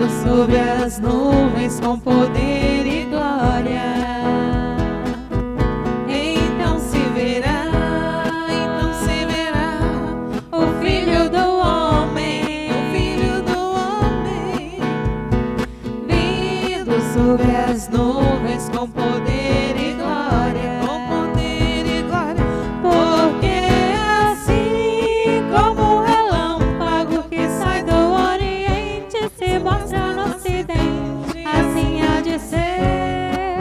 sobre as nuvens com poder e glória. Então se verá o Filho do Homem, vindo sobre as nuvens com poder e glória, porque assim como o relâmpago que sai do Oriente se mostra no Ocidente, assim há de ser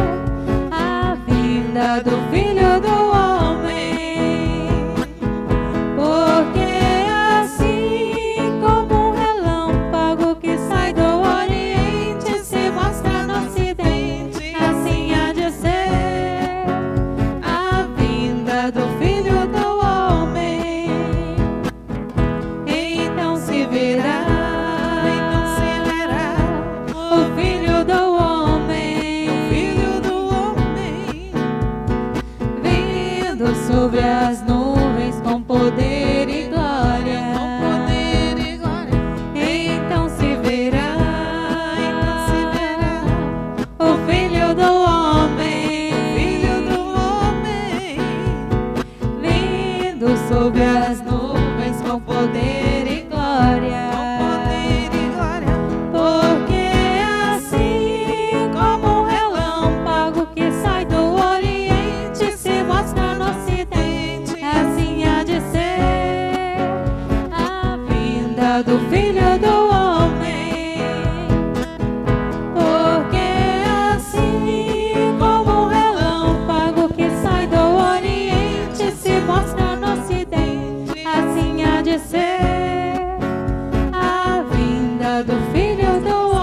a vinda do Filho do Homem. Porque assim como um relâmpago que sai do Oriente se mostra no Ocidente, assim há de ser a vinda do Filho do Homem. Então se verá o Filho do Homem, vindo sobre as nuvens com poder e glória. Então se verá o Filho do Homem, vindo sobre as nuvens com poder e glória. Porque assim como um relâmpago que sai do Oriente se mostra no Ocidente, assim há de ser a vinda do Filho do Homem. Porque assim como um relâmpago que sai do Oriente se mostra no Ocidente, assim há de ser a vinda do Filho do Homem.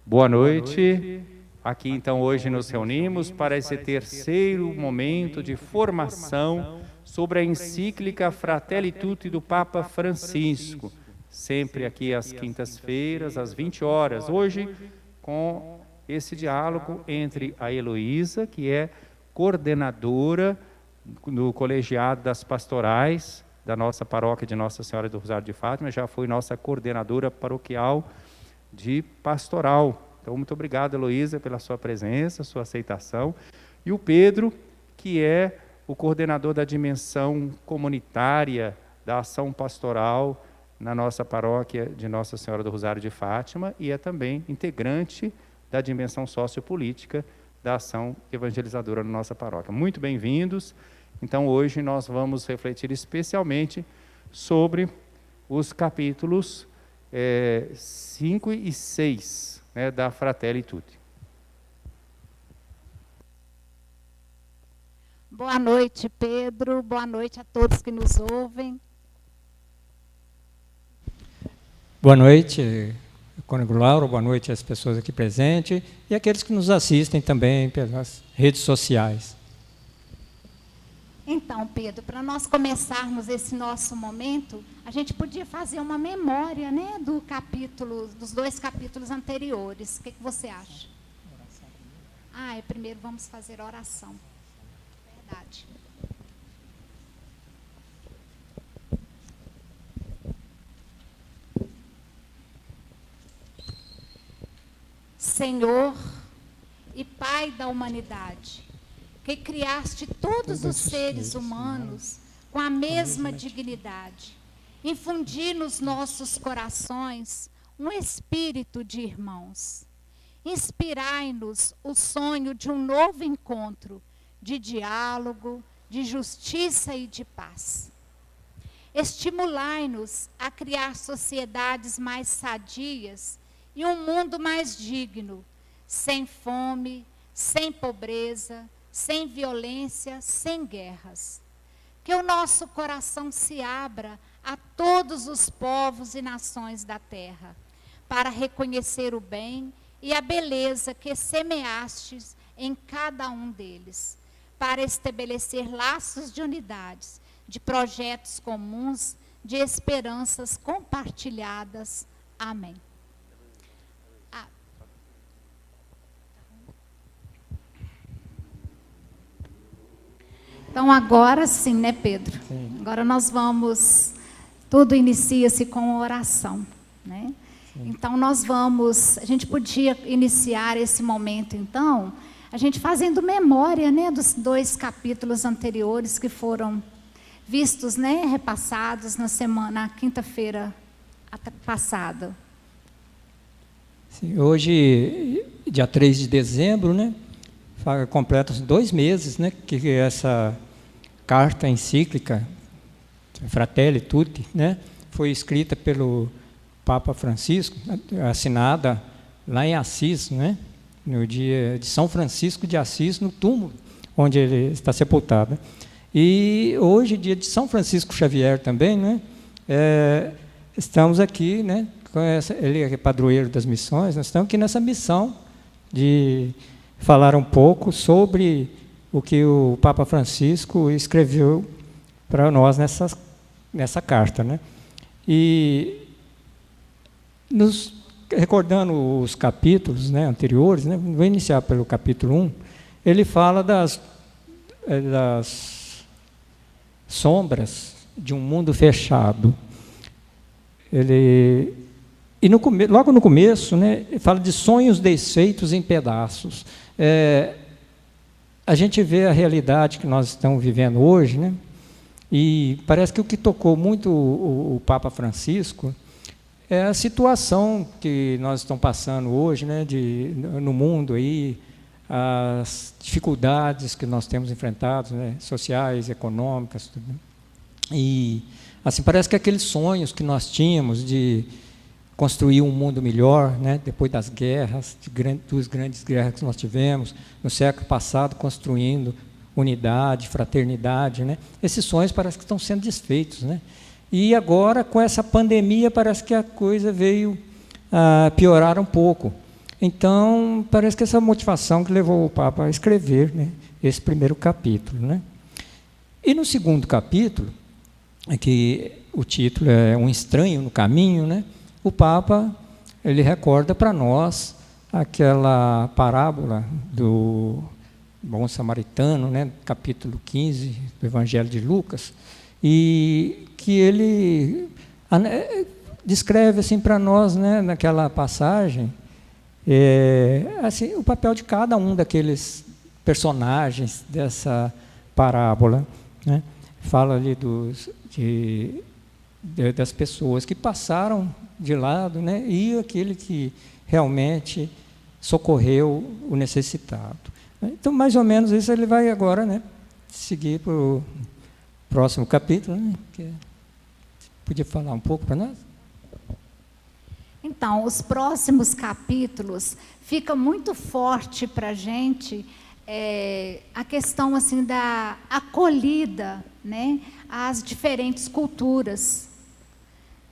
Boa noite. Aqui então hoje nos reunimos para esse terceiro momento de formação sobre a encíclica Fratelli Tutti do Papa Francisco, sempre aqui às quintas-feiras, às 20 horas. Hoje com esse diálogo entre a Heloísa, que é coordenadora do colegiado das pastorais da nossa paróquia de Nossa Senhora do Rosário de Fátima, já foi nossa coordenadora paroquial de pastoral. Então, muito obrigado, Heloísa, pela sua presença, sua aceitação. E o Pedro, que é o coordenador da dimensão comunitária da ação pastoral na nossa paróquia de Nossa Senhora do Rosário de Fátima e é também integrante da dimensão sociopolítica da ação evangelizadora na nossa paróquia. Muito bem-vindos. Então, hoje nós vamos refletir especialmente sobre os capítulos 5 e 6, né, da Fratelli Tutti. Boa noite, Pedro. Boa noite a todos que nos ouvem. Boa noite, Cônego Lauro. Boa noite às pessoas aqui presentes e aqueles que nos assistem também pelas redes sociais. Então, Pedro, para nós começarmos esse nosso momento, a gente podia fazer uma memória, né, dos dois capítulos anteriores. O que você acha? Primeiro vamos fazer a oração. Verdade. Senhor e Pai da humanidade, que criaste todos os seres humanos com a mesma dignidade infundir nos nossos corações um espírito de irmãos. Inspirai-nos o sonho de um novo encontro, de diálogo, de justiça e de paz. Estimulai-nos a criar sociedades mais sadias e um mundo mais digno, sem fome, sem pobreza, sem violência, sem guerras. Que o nosso coração se abra a todos os povos e nações da terra, para reconhecer o bem e a beleza que semeastes em cada um deles, para estabelecer laços de unidades, de projetos comuns, de esperanças compartilhadas. Amém. Então, agora sim, né, Pedro? Sim. Agora nós vamos... Tudo inicia-se com oração, né? Então, nós vamos... A gente podia iniciar esse momento, então, a gente fazendo memória, né, dos 2 capítulos anteriores que foram vistos, né, repassados na quinta-feira passada. Sim, hoje, dia 3 de dezembro, né, completa-se 2 meses, né, que essa carta encíclica, Fratelli Tutti, né, foi escrita pelo Papa Francisco, assinada lá em Assis, né, no dia de São Francisco de Assis, no túmulo onde ele está sepultado. E hoje, dia de São Francisco Xavier também, né, estamos aqui, né, ele é padroeiro das missões, nós estamos aqui nessa missão de falar um pouco sobre o que o Papa Francisco escreveu para nós nessa carta, né? E recordando os capítulos, né, anteriores, né, vou iniciar pelo capítulo 1, ele fala das sombras de um mundo fechado. Logo no começo, né, ele fala de sonhos desfeitos em pedaços. A gente vê a realidade que nós estamos vivendo hoje, né, e parece que o que tocou muito o Papa Francisco é a situação que nós estamos passando hoje, né, no mundo aí, as dificuldades que nós temos enfrentado, né, sociais, econômicas, tudo. E assim parece que aqueles sonhos que nós tínhamos de construir um mundo melhor, né, depois das guerras, duas grandes guerras que nós tivemos no século passado, construindo unidade, fraternidade, né, esses sonhos parece que estão sendo desfeitos, né? E agora, com essa pandemia, parece que a coisa veio a piorar um pouco. Então, parece que essa motivação que levou o Papa a escrever, né, esse primeiro capítulo, né? E no segundo capítulo, que o título é Um Estranho no Caminho, né, o Papa ele recorda para nós aquela parábola do bom samaritano, né, capítulo 15 do Evangelho de Lucas, e que ele descreve assim para nós, né, naquela passagem, assim, o papel de cada um daqueles personagens dessa parábola, né? Fala ali das pessoas que passaram de lado, né, e aquele que realmente socorreu o necessitado. Então, mais ou menos isso ele vai agora, né, seguir para o próximo capítulo, né? Podia falar um pouco para nós? Então, os próximos capítulos, fica muito forte para a gente a questão assim, da acolhida, né, às diferentes culturas.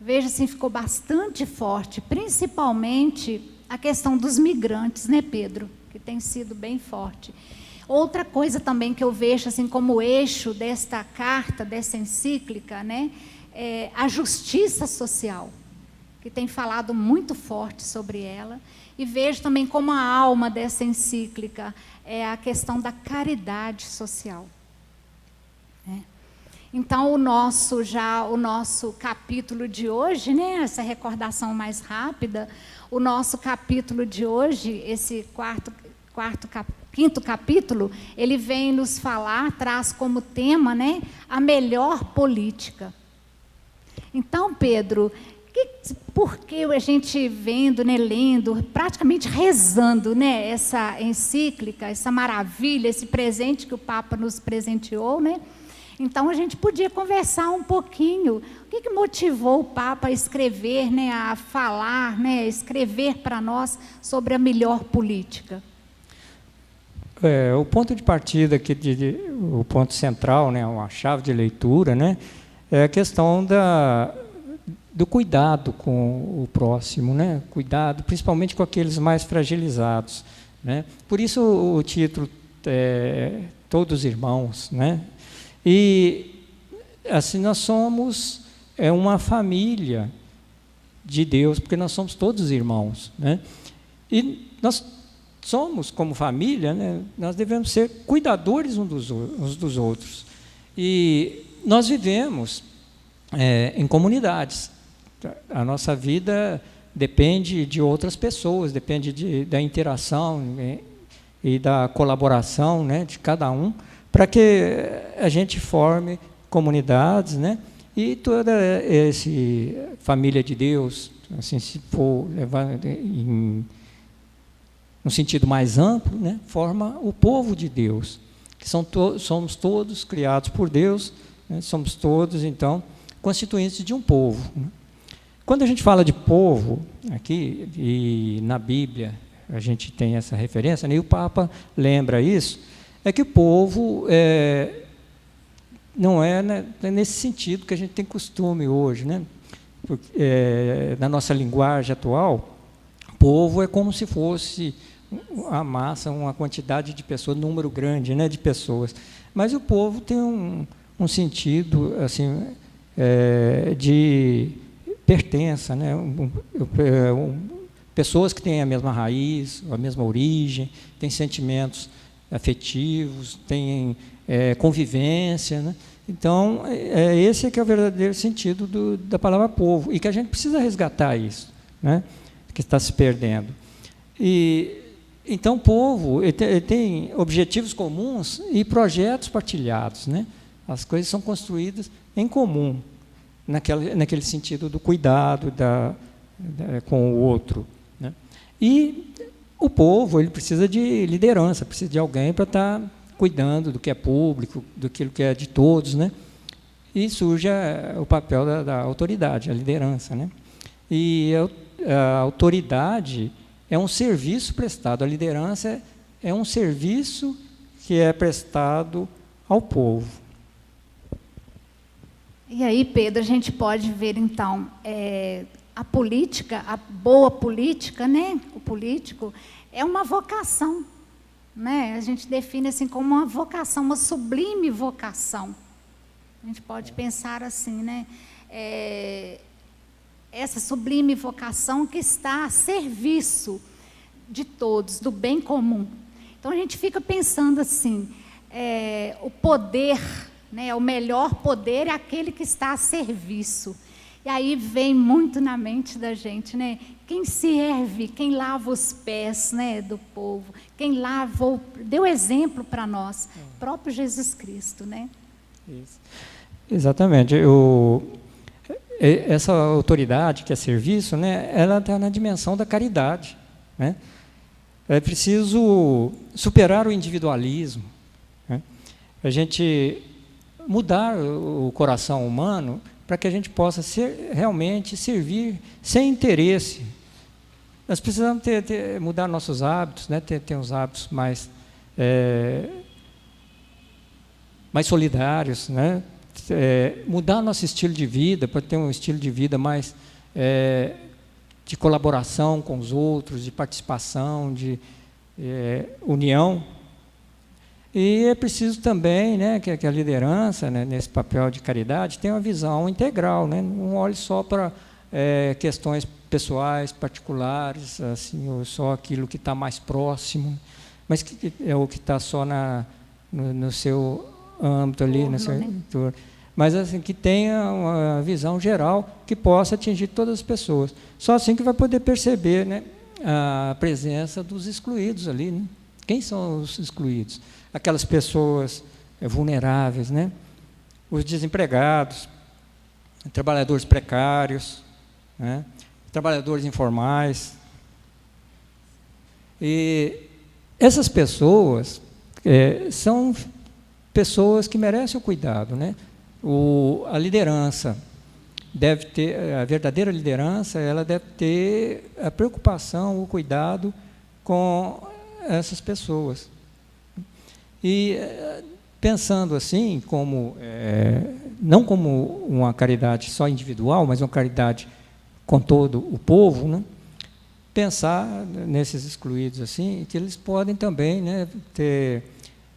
Veja, assim, ficou bastante forte, principalmente a questão dos migrantes, né, Pedro? Que tem sido bem forte. Outra coisa também que eu vejo assim, como eixo desta carta, dessa encíclica, né, é a justiça social, que tem falado muito forte sobre ela. E vejo também como a alma dessa encíclica é a questão da caridade social. Então, o nosso capítulo de hoje, né, essa recordação mais rápida, o nosso capítulo de hoje, esse quinto capítulo, ele vem nos falar, traz como tema, né, a melhor política. Então, Pedro, por que a gente vendo, né, lendo, praticamente rezando, né, essa encíclica, essa maravilha, esse presente que o Papa nos presenteou, né? Então, a gente podia conversar um pouquinho. O que motivou o Papa a escrever, né, a falar, né, a escrever para nós sobre a melhor política? O ponto de partida, o ponto central, né, uma chave de leitura, né, é a questão do cuidado com o próximo, né, cuidado principalmente com aqueles mais fragilizados, né. Por isso o título é Todos Irmãos, né. E assim nós somos uma família de Deus, porque nós somos todos irmãos, né? E nós somos, como família, né, nós devemos ser cuidadores uns dos outros. E nós vivemos em comunidades. A nossa vida depende de outras pessoas, depende da interação e da colaboração, né, de cada um, para que a gente forme comunidades, né? E toda essa família de Deus, assim, se for levar no sentido mais amplo, né, forma o povo de Deus, que somos todos criados por Deus, né, somos todos, então, constituintes de um povo, né? Quando a gente fala de povo, aqui, e na Bíblia, a gente tem essa referência, né, e o Papa lembra isso, é que o povo não é, né, nesse sentido que a gente tem costume hoje, né? Porque, na nossa linguagem atual, povo é como se fosse a massa, uma quantidade de pessoas, um número grande, né, de pessoas. Mas o povo tem um sentido assim, de pertença, né? Pessoas que têm a mesma raiz, a mesma origem, têm sentimentos afetivos, têm convivência, né? Então, esse é que é o verdadeiro sentido da palavra povo, e que a gente precisa resgatar isso, né, que está se perdendo. Então, o povo ele tem objetivos comuns e projetos partilhados, né? As coisas são construídas em comum, naquele sentido do cuidado com o outro, né? E o povo ele precisa de liderança, precisa de alguém para estar cuidando do que é público, daquilo que é de todos, né? E surge o papel da autoridade, a liderança, né? E a autoridade é um serviço prestado, a liderança é um serviço que é prestado ao povo. E aí, Pedro, a gente pode ver, então, a política, a boa política, né? O político é uma vocação, né? A gente define assim como uma vocação, uma sublime vocação. A gente pode pensar assim, né? Essa sublime vocação que está a serviço de todos, do bem comum. Então a gente fica pensando assim, o poder, né? O melhor poder é aquele que está a serviço. E aí vem muito na mente da gente, né? Quem serve, quem lava os pés, né, do povo, quem lavou, deu exemplo para nós, próprio Jesus Cristo, né? Isso. Exatamente. Essa autoridade que é serviço, né, ela está na dimensão da caridade, né? É preciso superar o individualismo, né? A gente mudar o coração humano para que a gente possa realmente servir sem interesse. Nós precisamos mudar nossos hábitos, né? ter uns hábitos mais solidários, né? Mudar nosso estilo de vida para ter um estilo de vida mais de colaboração com os outros, de participação, de união. E é preciso também, né, que a liderança, né, nesse papel de caridade, tenha uma visão integral, né? Não olhe só para questões pessoais, particulares, assim, ou só aquilo que está mais próximo, mas que é o que está só no seu âmbito ali, no seu entorno. Mas assim, que tenha uma visão geral que possa atingir todas as pessoas. Só assim que vai poder perceber, né, a presença dos excluídos ali, né? Quem são os excluídos? Aquelas pessoas vulneráveis, né? Os desempregados, trabalhadores precários, né, trabalhadores informais. E essas pessoas são pessoas que merecem o cuidado, né? A liderança deve ter, a verdadeira liderança, ela deve ter a preocupação, o cuidado com essas pessoas. E pensando assim, não como uma caridade só individual, mas uma caridade com todo o povo, né? Pensar nesses excluídos assim, que eles podem também, né,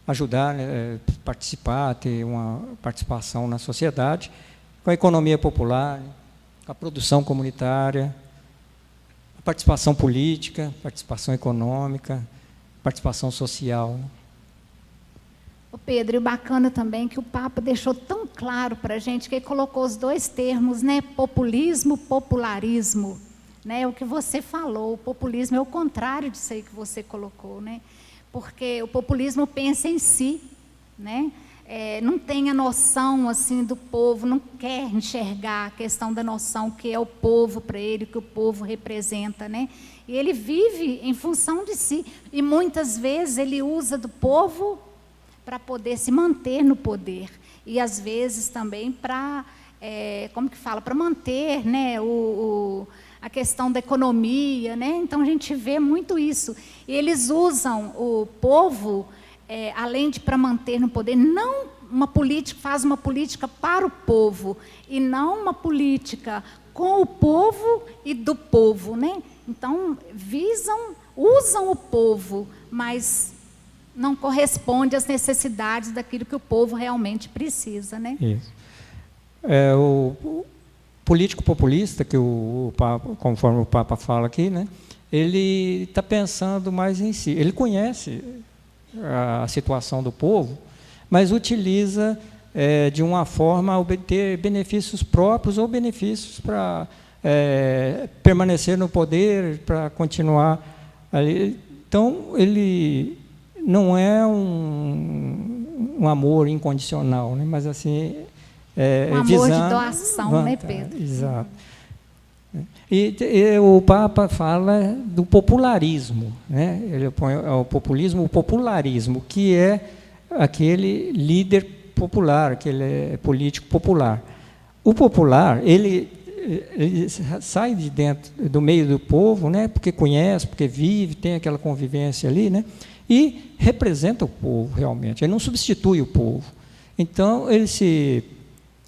ajudar, né, participar, ter uma participação na sociedade, com a economia popular, com a produção comunitária, a participação política, participação econômica, participação social. Ô Pedro, e o bacana também que o Papa deixou tão claro para a gente que ele colocou os dois termos, né, populismo, popularismo. Né, o que você falou, o populismo é o contrário disso aí que você colocou, né? Porque o populismo pensa em si, né? Não tem a noção assim do povo, não quer enxergar a questão da noção que é o povo para ele, que o povo representa, né? E ele vive em função de si, e muitas vezes ele usa do povo para poder se manter no poder, e às vezes também para, para manter, né, a questão da economia, né? Então a gente vê muito isso. E eles usam o povo, além de para manter no poder, não faz uma política para o povo, e não uma política com o povo e do povo, né? Então usam o povo, mas não corresponde às necessidades daquilo que o povo realmente precisa, né? Isso. O político populista, que o Papa, conforme o Papa fala aqui, né, ele está pensando mais em si. Ele conhece a situação do povo, mas utiliza de uma forma a obter benefícios próprios ou benefícios para permanecer no poder, para continuar ali. Então, ele não é um amor incondicional, né, mas assim... um amor de doação, né, Pedro? Exato. E o Papa fala do popularismo, né? Ele põe o popularismo, que é aquele líder popular, aquele político popular. O popular, ele sai de dentro, do meio do povo, né? Porque conhece, porque vive, tem aquela convivência ali, né? E representa o povo realmente. Ele não substitui o povo. Então,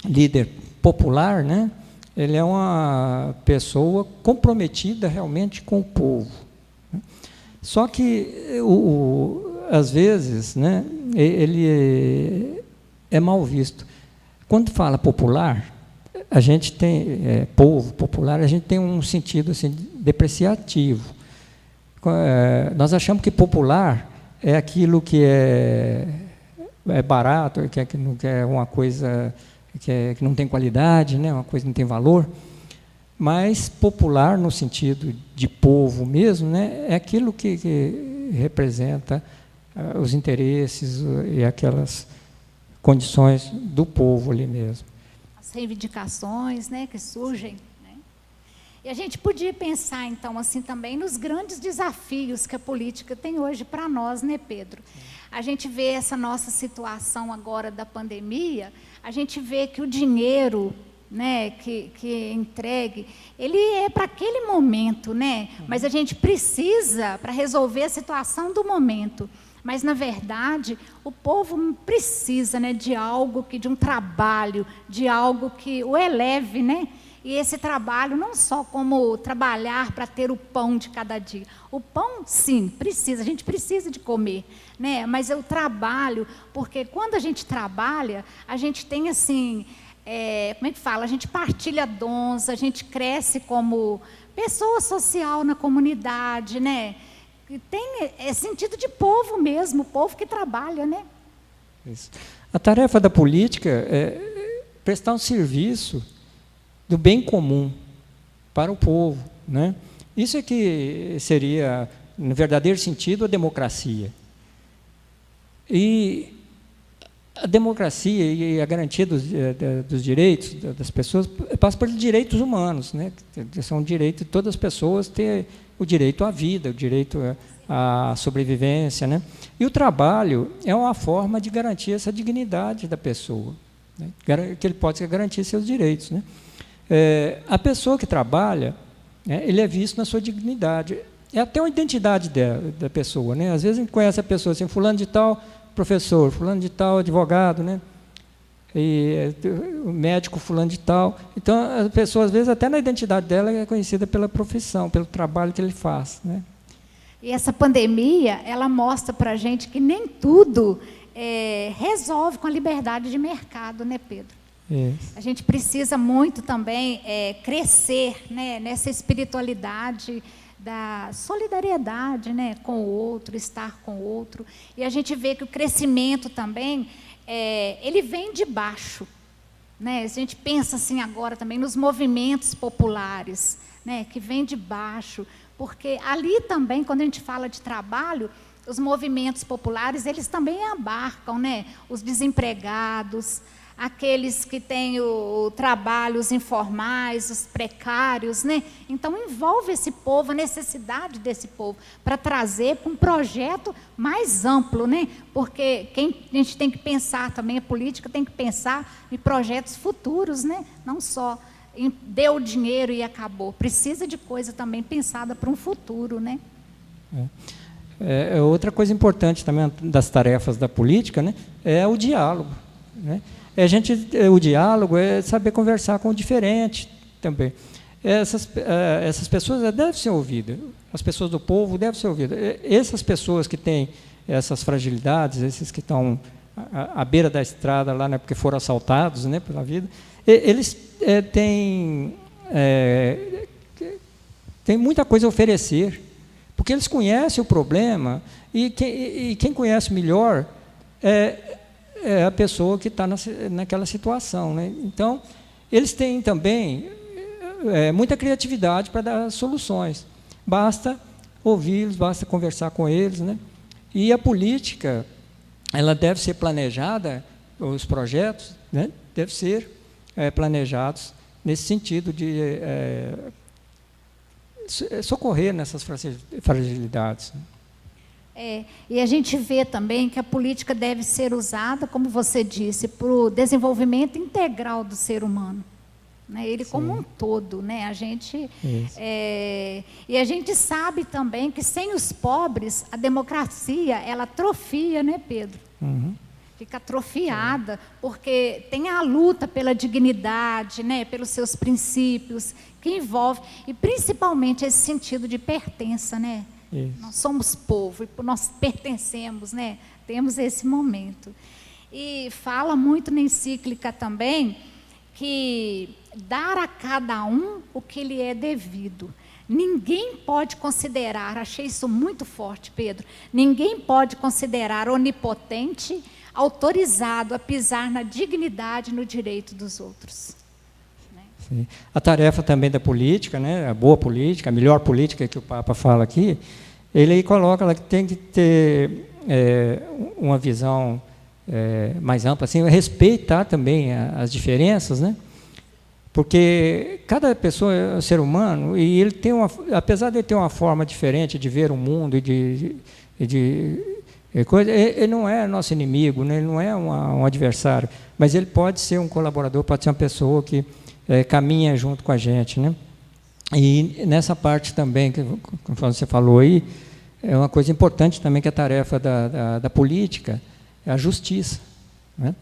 líder popular, né? Ele é uma pessoa comprometida realmente com o povo. Só que, às vezes, né, ele é mal visto. Quando fala popular, a gente tem, povo popular, a gente tem um sentido assim, depreciativo. Nós achamos que popular é aquilo que é barato, que é uma coisa... que não tem qualidade, né, uma coisa que não tem valor, mas popular no sentido de povo mesmo, né, é aquilo que representa os interesses e aquelas condições do povo ali mesmo. As reivindicações, né, que surgem. Né? E a gente podia pensar, então, assim, também nos grandes desafios que a política tem hoje para nós, né, Pedro? A gente vê essa nossa situação agora da pandemia, a gente vê que o dinheiro, né, que é entregue, ele é para aquele momento, né? Mas a gente precisa para resolver a situação do momento. Mas, na verdade, o povo precisa, né, de um trabalho, de algo que o eleve, né? E esse trabalho, não só como trabalhar para ter o pão de cada dia. O pão, sim, a gente precisa de comer, né? Mas é o trabalho, porque quando a gente trabalha, a gente tem assim, como é que fala? A gente partilha dons, a gente cresce como pessoa social na comunidade, né? E tem sentido de povo mesmo, o povo que trabalha, né? Isso. A tarefa da política é prestar um serviço do bem comum para o povo, né? Isso é que seria, no verdadeiro sentido, a democracia. E a democracia e a garantia dos direitos das pessoas passa pelos direitos humanos, né? São direitos de todas as pessoas ter o direito à vida, o direito à sobrevivência, né? E o trabalho é uma forma de garantir essa dignidade da pessoa, né? Que ele pode garantir seus direitos, né? A pessoa que trabalha, né, ele é visto na sua dignidade. É até uma identidade da pessoa, né? Às vezes a gente conhece a pessoa assim, fulano de tal professor, fulano de tal advogado, né? E o médico fulano de tal. Então, a pessoa, às vezes, até na identidade dela é conhecida pela profissão, pelo trabalho que ele faz, né? E essa pandemia, ela mostra para a gente que nem tudo resolve com a liberdade de mercado, né, Pedro? Isso. A gente precisa muito também crescer, né, nessa espiritualidade da solidariedade, né, com o outro, estar com o outro. E a gente vê que o crescimento também, ele vem de baixo, né? A gente pensa assim agora também nos movimentos populares, né, que vem de baixo, porque ali também, quando a gente fala de trabalho, os movimentos populares, eles também abarcam, né, os desempregados, aqueles que têm trabalhos informais, os precários, né? Então, envolve esse povo, a necessidade desse povo, para trazer para um projeto mais amplo, né? Porque a gente tem que pensar também, a política tem que pensar em projetos futuros, né? Não só em deu dinheiro e acabou. Precisa de coisa também pensada para um futuro, né? Outra coisa importante também das tarefas da política, né, é o diálogo, né? O diálogo é saber conversar com o diferente também. Essas pessoas devem ser ouvidas, as pessoas do povo devem ser ouvidas. Essas pessoas que têm essas fragilidades, esses que estão à beira da estrada, lá, né, porque foram assaltados, né, pela vida, eles têm muita coisa a oferecer, porque eles conhecem o problema, e quem conhece melhor é a pessoa que está naquela situação, né? Então, eles têm também muita criatividade para dar soluções. Basta ouvi-los, basta conversar com eles, né? E a política, ela deve ser planejada, os projetos, né, devem ser planejados nesse sentido de socorrer nessas fragilidades. E a gente vê também que a política deve ser usada, como você disse, para o desenvolvimento integral do ser humano, né? Ele como um todo, né? E a gente sabe também que sem os pobres a democracia ela atrofia, né, Pedro? Uhum. Fica atrofiada, porque tem a luta pela dignidade, né, pelos seus princípios, que envolve, e principalmente esse sentido de pertença, né? Isso. Nós somos povo e nós pertencemos, né? Temos esse momento. E fala muito na encíclica também que dar a cada um o que lhe é devido. Ninguém pode considerar, achei isso muito forte, Pedro, ninguém pode considerar onipotente, autorizado a pisar na dignidade e no direito dos outros. Sim. A tarefa também da política, né, a boa política, a melhor política que o Papa fala aqui, ele coloca que tem que ter uma visão mais ampla, assim, respeitar também as diferenças, né? Porque cada pessoa é um ser humano e ele tem apesar de ele ter uma forma diferente de ver o mundo e ele não é nosso inimigo, né? Ele não é um adversário, mas ele pode ser um colaborador, pode ser uma pessoa que caminha junto com a gente, né? E nessa parte também, como você falou aí, é uma coisa importante também que a tarefa da política é a justiça, né?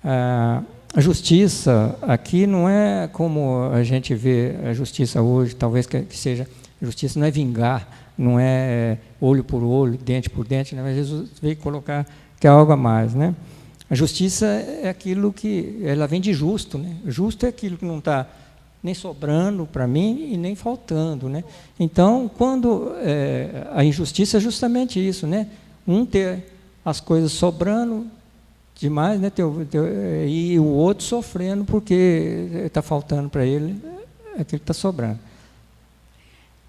A justiça aqui não é como a gente vê a justiça hoje, talvez que seja, a justiça não é vingar, não é olho por olho, dente por dente, né? Mas Jesus veio colocar que é algo a mais, né? A justiça é aquilo que ela vem de justo, né? Justo é aquilo que não está nem sobrando para mim e nem faltando, né? Então, quando a injustiça é justamente isso, né? Ter as coisas sobrando demais, né? E o outro sofrendo porque está faltando para ele aquilo que está sobrando.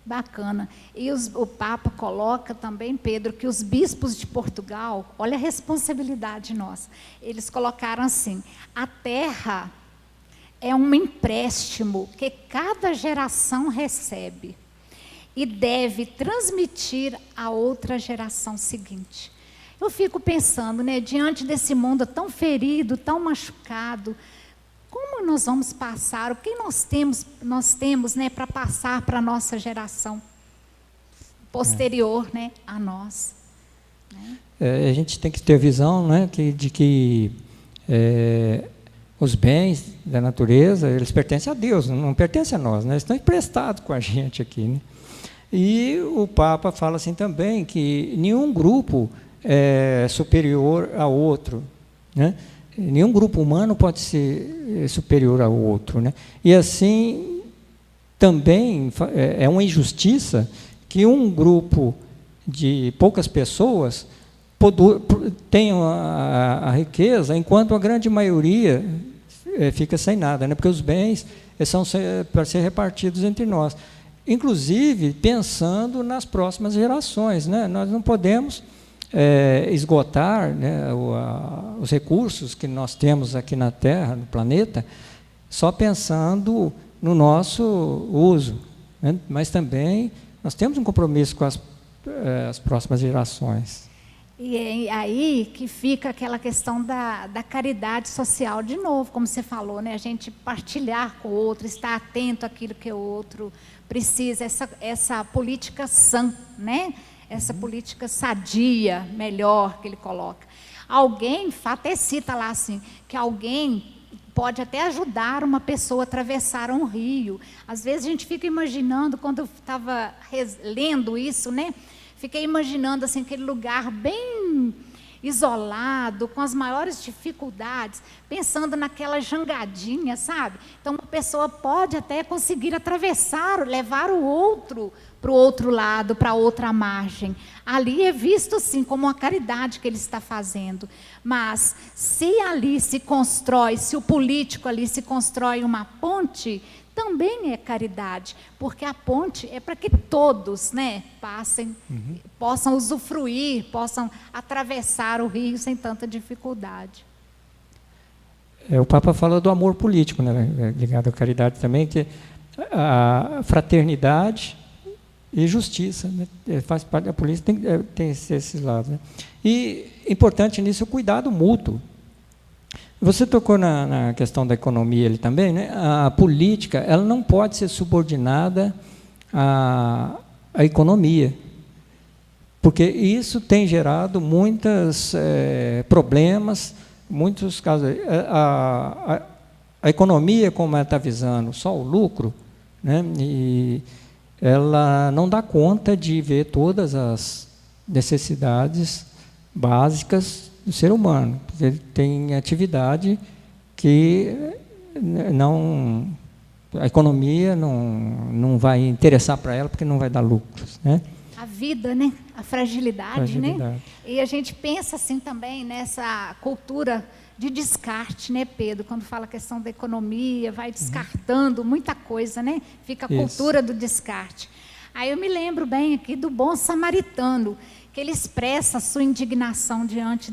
Bacana. E o Papa coloca também, Pedro, que os bispos de Portugal, olha a responsabilidade nossa, eles colocaram assim: a terra é um empréstimo que cada geração recebe e deve transmitir à outra geração seguinte. Eu fico pensando, né, diante desse mundo tão ferido, tão machucado, como nós vamos passar, o que nós temos, né, para passar para a nossa geração posterior, né, a nós. Né? A gente tem que ter visão, né, de que os bens da natureza, eles pertencem a Deus, não pertencem a nós, né? Eles estão emprestados com a gente aqui. Né? E o Papa fala assim também que nenhum grupo é superior ao outro, né? Nenhum grupo humano pode ser superior ao outro, né? E assim também é uma injustiça que um grupo de poucas pessoas tenha a riqueza, enquanto a grande maioria fica sem nada, né? Porque os bens são para ser repartidos entre nós, inclusive pensando nas próximas gerações, né? Nós não podemos esgotar, né, os recursos que nós temos aqui na Terra, no planeta, só pensando no nosso uso, né? Mas também nós temos um compromisso com as próximas gerações. E é aí que fica aquela questão da caridade social, de novo, como você falou, né? A gente partilhar com o outro, estar atento àquilo que o outro precisa, essa política sã, né? Essa política sadia, melhor, que ele coloca. Alguém, até cita lá assim, que alguém pode até ajudar uma pessoa a atravessar um rio. Às vezes a gente fica imaginando, quando eu estava lendo isso, né? Fiquei imaginando assim, aquele lugar bem isolado, com as maiores dificuldades, pensando naquela jangadinha, sabe? Então, uma pessoa pode até conseguir atravessar, levar o outro para o outro lado, para outra margem. Ali é visto, sim, como uma caridade que ele está fazendo. Mas, se ali se constrói, se o político ali se constrói uma ponte, também é caridade, porque a ponte é para que todos, né, passem, possam usufruir, possam atravessar o rio sem tanta dificuldade. O Papa fala do amor político, né, ligado à caridade também, que a fraternidade e justiça, né, faz parte da política, tem esses lados. Né? E importante nisso o cuidado mútuo. Você tocou na questão da economia ali também, né? A política, ela não pode ser subordinada à economia, porque isso tem gerado muitos problemas, muitos casos. A economia, como ela está visando só o lucro, né? E ela não dá conta de ver todas as necessidades básicas do ser humano, porque ele tem atividade que a economia não vai interessar para ela, porque não vai dar lucros, né? A vida, né? A fragilidade, né? E a gente pensa assim também nessa cultura de descarte, né, Pedro? Quando fala a questão da economia, vai descartando muita coisa, né? Fica a cultura do descarte. Aí eu me lembro bem aqui do bom samaritano, que ele expressa a sua indignação diante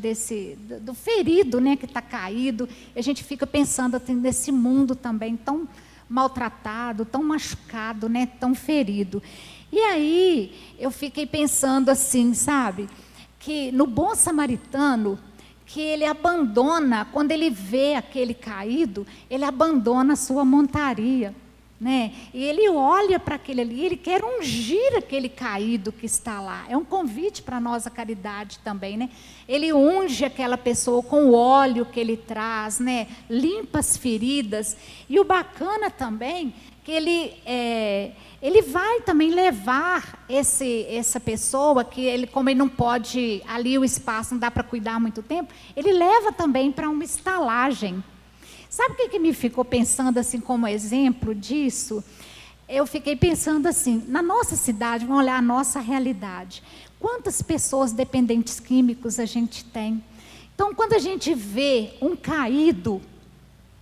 do ferido, né, que está caído. E a gente fica pensando assim, nesse mundo também tão maltratado, tão machucado, né, tão ferido. E aí eu fiquei pensando assim, sabe, que no bom samaritano, que ele abandona, quando ele vê aquele caído, ele abandona a sua montaria, né? E ele olha para aquele ali, ele quer ungir aquele caído que está lá. É um convite para nós a caridade também, né? Ele unge aquela pessoa com o óleo que ele traz, né? Limpa as feridas. E o bacana também que ele vai também levar essa pessoa, que ele, como ele não pode, ali o espaço não dá para cuidar muito tempo, ele leva também para uma estalagem. Sabe o que me ficou pensando assim como exemplo disso? Eu fiquei pensando assim, na nossa cidade, vamos olhar a nossa realidade. Quantas pessoas dependentes químicos a gente tem? Então, quando a gente vê um caído,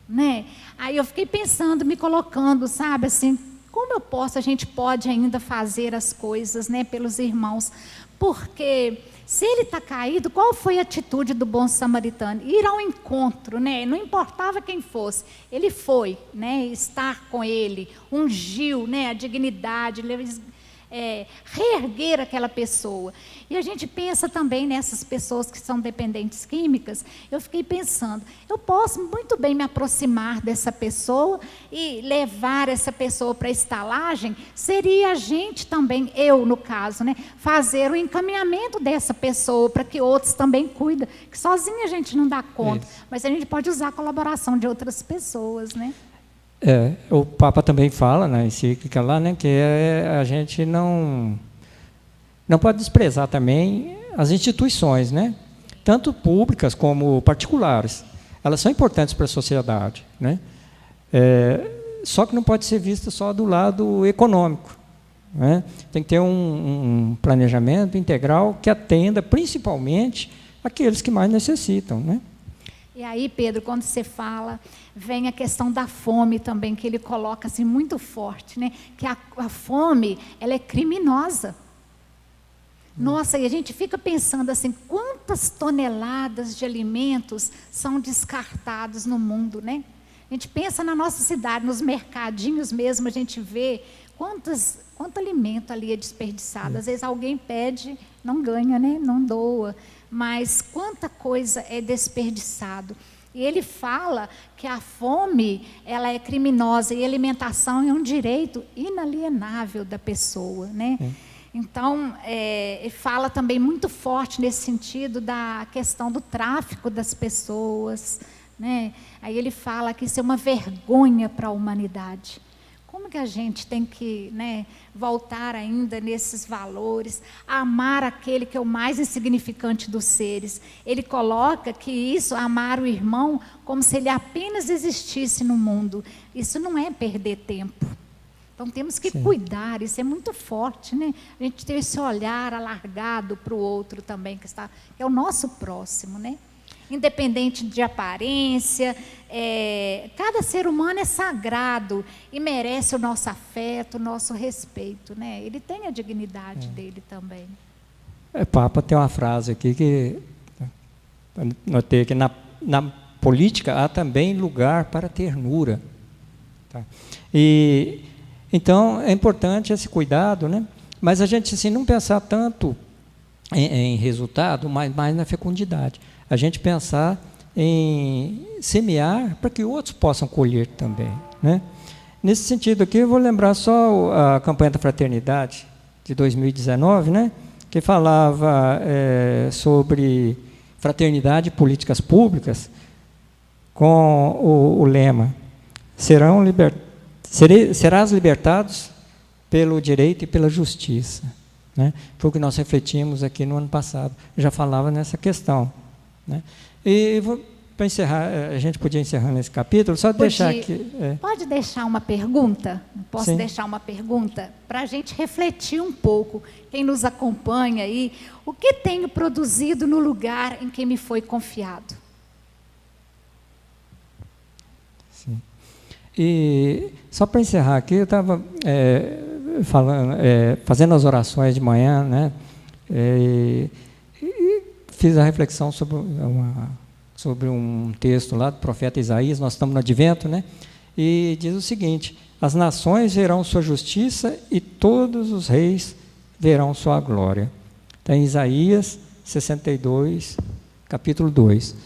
né? Aí eu fiquei pensando, me colocando, sabe, assim, como a gente pode ainda fazer as coisas, né, pelos irmãos? Porque se ele está caído, qual foi a atitude do bom samaritano? Ir ao encontro, né? Não importava quem fosse, ele foi, né? Estar com ele, ungiu, né? A dignidade, reerguer aquela pessoa. E a gente pensa também nessas pessoas que são dependentes químicas. Eu fiquei pensando, eu posso muito bem me aproximar dessa pessoa e levar essa pessoa para a estalagem. Seria a gente também, eu no caso, né, fazer o encaminhamento dessa pessoa para que outros também cuidem, que sozinha a gente não dá conta. Isso. Mas a gente pode usar a colaboração de outras pessoas, né? O Papa também fala na encíclica lá, né, que a gente não pode desprezar também as instituições, né, tanto públicas como particulares. Elas são importantes para a sociedade, né, só que não pode ser vista só do lado econômico, né, tem que ter um planejamento integral que atenda principalmente aqueles que mais necessitam, né. E aí, Pedro, quando você fala, vem a questão da fome também, que ele coloca assim muito forte, né? Que a fome, ela é criminosa. Nossa, e a gente fica pensando assim, quantas toneladas de alimentos são descartados no mundo, né? A gente pensa na nossa cidade, nos mercadinhos mesmo, a gente vê quanto alimento ali é desperdiçado. Às vezes alguém pede, não ganha, né? Não doa. Mas quanta coisa é desperdiçado. E ele fala que a fome, ela é criminosa e a alimentação é um direito inalienável da pessoa, né? Então, ele fala também muito forte nesse sentido da questão do tráfico das pessoas, né? Aí ele fala que isso é uma vergonha para a humanidade. Como que a gente tem que, né, voltar ainda nesses valores, amar aquele que é o mais insignificante dos seres? Ele coloca que isso, amar o irmão, como se ele apenas existisse no mundo. Isso não é perder tempo. Então temos que cuidar, isso é muito forte, né? A gente tem esse olhar alargado para o outro também, que é o nosso próximo, né? Independente de aparência, cada ser humano é sagrado e merece o nosso afeto, o nosso respeito, né? Ele tem a dignidade dele também. O Papa tem uma frase aqui que notei que na política há também lugar para ternura. Tá? E então é importante esse cuidado, né? Mas a gente assim, não pensar tanto em resultado, mas mais na fecundidade. A gente pensar em semear para que outros possam colher também, né? Nesse sentido aqui, eu vou lembrar só a campanha da fraternidade de 2019, né? Que falava sobre fraternidade e políticas públicas, com o lema: serás libertados pelo direito e pela justiça. Né? Foi o que nós refletimos aqui no ano passado. Eu já falava nessa questão. Né? E para encerrar, a gente podia encerrar nesse capítulo, só deixar aqui. Pode deixar uma pergunta? Posso Sim. deixar uma pergunta? Para a gente refletir um pouco, quem nos acompanha aí, o que tenho produzido no lugar em que me foi confiado? Sim. E só para encerrar aqui, eu estava fazendo as orações de manhã, né? E fiz a reflexão sobre um texto lá do profeta Isaías. Nós estamos no Advento, né? E diz o seguinte: as nações verão sua justiça e todos os reis verão sua glória. Está em Isaías 62, capítulo 2.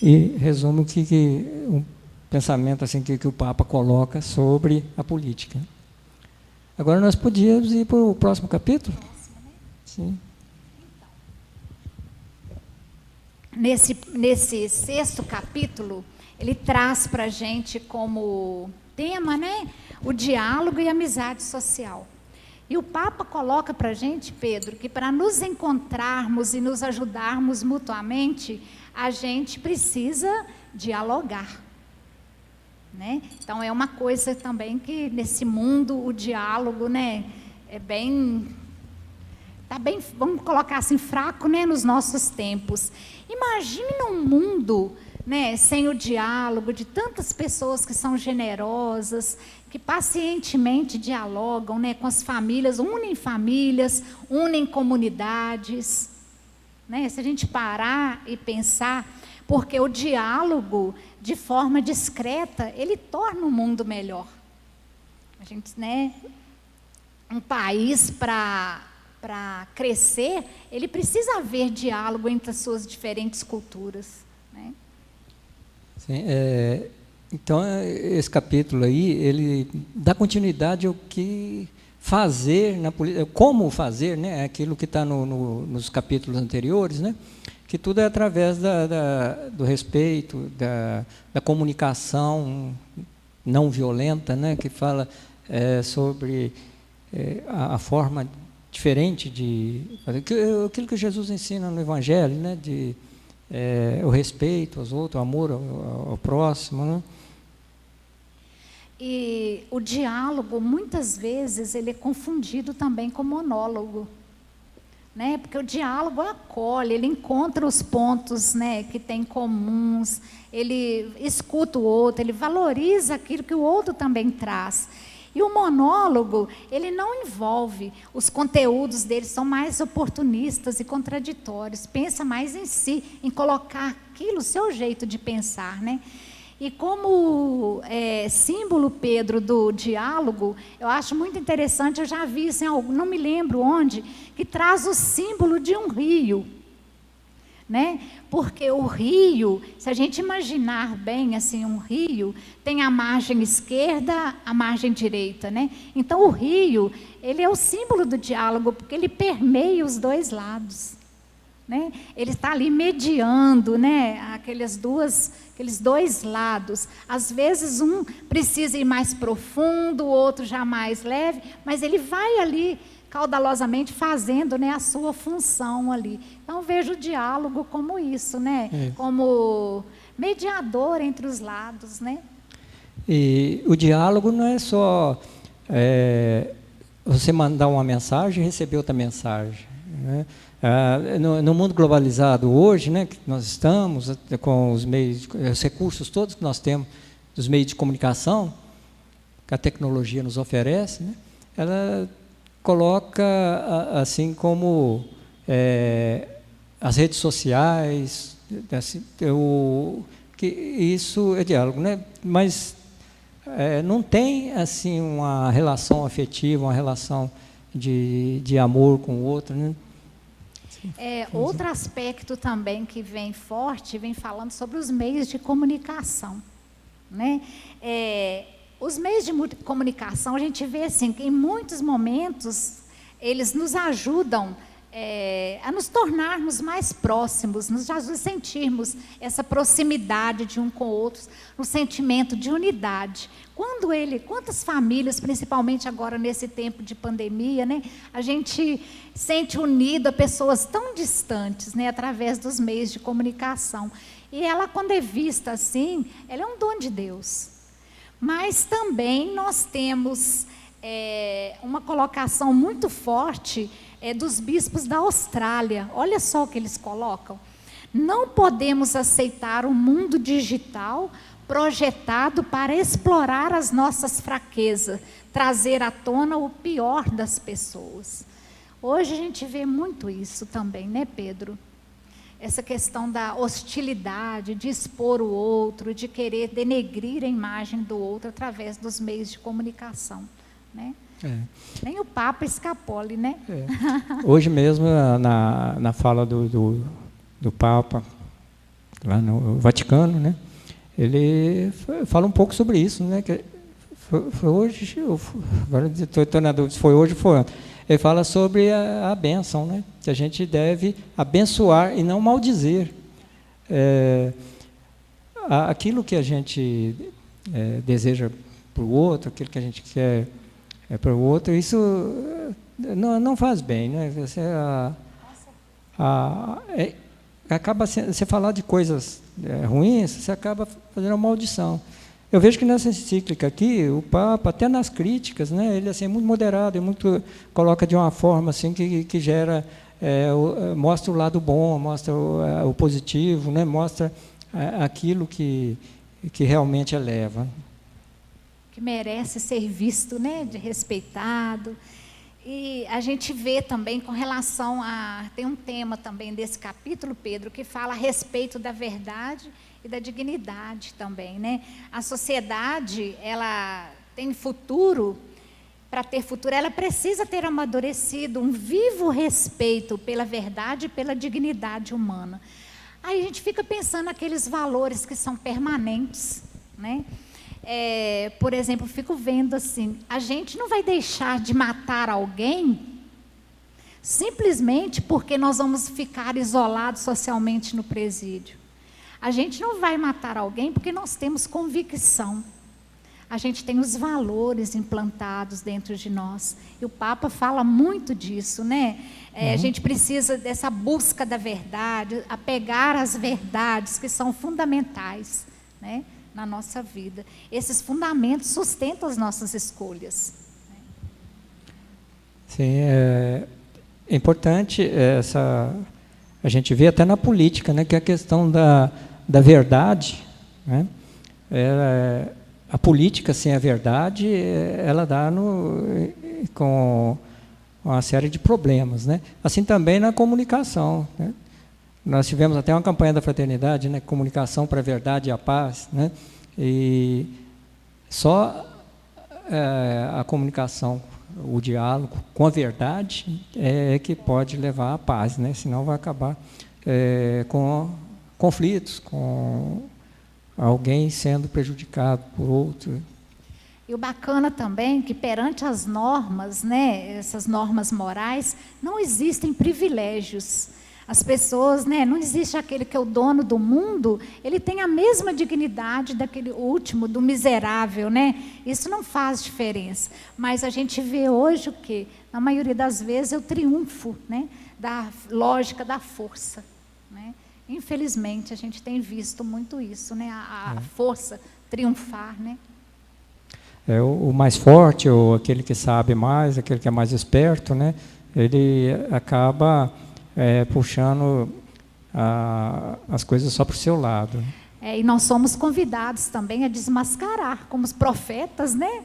E resumo um pensamento assim que o Papa coloca sobre a política. Agora nós podíamos ir para o próximo capítulo? Sim. Nesse 6º capítulo, ele traz para a gente como tema, né, o diálogo e a amizade social. E o Papa coloca para a gente, Pedro, que para nos encontrarmos e nos ajudarmos mutuamente, a gente precisa dialogar. Né? Então, é uma coisa também que, nesse mundo, o diálogo, né, está bem, vamos colocar assim, fraco, né, nos nossos tempos. Imagine um mundo né, sem o diálogo de tantas pessoas que são generosas, que pacientemente dialogam, né, com as famílias, unem comunidades, né? Se a gente parar e pensar, porque o diálogo, de forma discreta, ele torna o mundo melhor. A gente, né, um país para crescer, ele precisa haver diálogo entre as suas diferentes culturas, né? Sim, então, esse capítulo aí, ele dá continuidade ao que fazer na política, como fazer, né? Aquilo que está nos capítulos anteriores, né? Que tudo é através do respeito, da comunicação não violenta, né? Que fala sobre a forma diferente de fazer aquilo que Jesus ensina no Evangelho, né? O respeito aos outros, o amor ao próximo, né? E o diálogo, muitas vezes, ele é confundido também com monólogo, né? Porque o diálogo acolhe, ele encontra os pontos, né, que tem comuns, ele escuta o outro, ele valoriza aquilo que o outro também traz. E o monólogo, ele não envolve, os conteúdos dele são mais oportunistas e contraditórios, pensa mais em si, em colocar aquilo, o seu jeito de pensar, né? E como símbolo, Pedro, do diálogo, eu acho muito interessante, eu já vi isso em algum, não me lembro onde, que traz o símbolo de um rio, né? Porque o rio, se a gente imaginar bem assim, um rio tem a margem esquerda, a margem direita, né? Então o rio, ele é o símbolo do diálogo, porque ele permeia os dois lados, né? Ele está ali mediando, né, aqueles dois lados. Às vezes um precisa ir mais profundo, o outro já mais leve, mas ele vai ali caudalosamente fazendo, né, a sua função ali. Então vejo o diálogo como isso, né? Como mediador entre os lados, né? E o diálogo não é só você mandar uma mensagem e receber outra mensagem, né? No mundo globalizado hoje, né, que nós estamos com os meios, os recursos todos que nós temos, dos meios de comunicação que a tecnologia nos oferece, né, ela coloca assim como as redes sociais, assim, que isso é diálogo, né? Mas não tem assim uma relação afetiva, uma relação de amor com o outro, né? Outro aspecto também que vem forte, vem falando sobre os meios de comunicação, né? Os meios de comunicação, a gente vê assim, que em muitos momentos, eles nos ajudam a nos tornarmos mais próximos, nos ajudam a sentirmos essa proximidade de um com o outro, um sentimento de unidade. Quantas famílias, principalmente agora nesse tempo de pandemia, né, a gente sente unido a pessoas tão distantes, né, através dos meios de comunicação. E ela, quando é vista assim, ela é um dom de Deus. Mas também nós temos uma colocação muito forte dos bispos da Austrália. Olha só o que eles colocam. Não podemos aceitar um mundo digital projetado para explorar as nossas fraquezas, trazer à tona o pior das pessoas. Hoje a gente vê muito isso também, né, Pedro? Essa questão da hostilidade, de expor o outro, de querer denegrir a imagem do outro através dos meios de comunicação, né? Nem o Papa escapou ali, né? Hoje mesmo, na fala do Papa, lá no Vaticano, né? Ele fala um pouco sobre isso, né? Que foi hoje, agora estou na dúvida se foi hoje ou foi ontem. Ele fala sobre a bênção, né? Que a gente deve abençoar e não maldizer. Aquilo que a gente deseja para o outro, aquilo que a gente quer para o outro, isso não faz bem, né? Acaba você falar de coisas ruins, você acaba fazendo uma maldição. Eu vejo que nessa encíclica aqui, o Papa, até nas críticas, né, ele assim, é muito moderado, coloca de uma forma assim, que gera, mostra o lado bom, mostra o positivo, né, mostra aquilo que realmente eleva. Que merece ser visto, né, de respeitado. E a gente vê também com relação tem um tema também desse capítulo, Pedro, que fala a respeito da verdade e da dignidade também, né? A sociedade, ela tem futuro, para ter futuro, ela precisa ter amadurecido um vivo respeito pela verdade e pela dignidade humana. Aí a gente fica pensando naqueles valores que são permanentes, né? Por exemplo, fico vendo assim, a gente não vai deixar de matar alguém simplesmente porque nós vamos ficar isolados socialmente no presídio. A gente não vai matar alguém porque nós temos convicção. A gente tem os valores implantados dentro de nós. E o Papa fala muito disso, né? A gente precisa dessa busca da verdade, apegar às verdades que são fundamentais, né, na nossa vida. Esses fundamentos sustentam as nossas escolhas. Sim, é importante a gente vê até na política, né, que a questão da verdade, né, a política sem a verdade, ela dá com uma série de problemas, né? Assim também na comunicação, né? Nós tivemos até uma campanha da Fraternidade, né, comunicação para a verdade e a paz, né? E só a comunicação, o diálogo com a verdade é que pode levar à paz, né? Senão vai acabar com conflitos, com alguém sendo prejudicado por outro. E o bacana também que perante as normas, né, essas normas morais, não existem privilégios. As pessoas, né, não existe aquele que é o dono do mundo, ele tem a mesma dignidade daquele último, do miserável, né? Isso não faz diferença. Mas a gente vê hoje o quê? Na maioria das vezes é o triunfo, né, da lógica da força, né? Infelizmente, a gente tem visto muito isso, né? A força triunfar, né? O mais forte, ou aquele que sabe mais, aquele que é mais esperto, né? Ele acaba puxando as coisas só para o seu lado. E nós somos convidados também a desmascarar, como os profetas, né?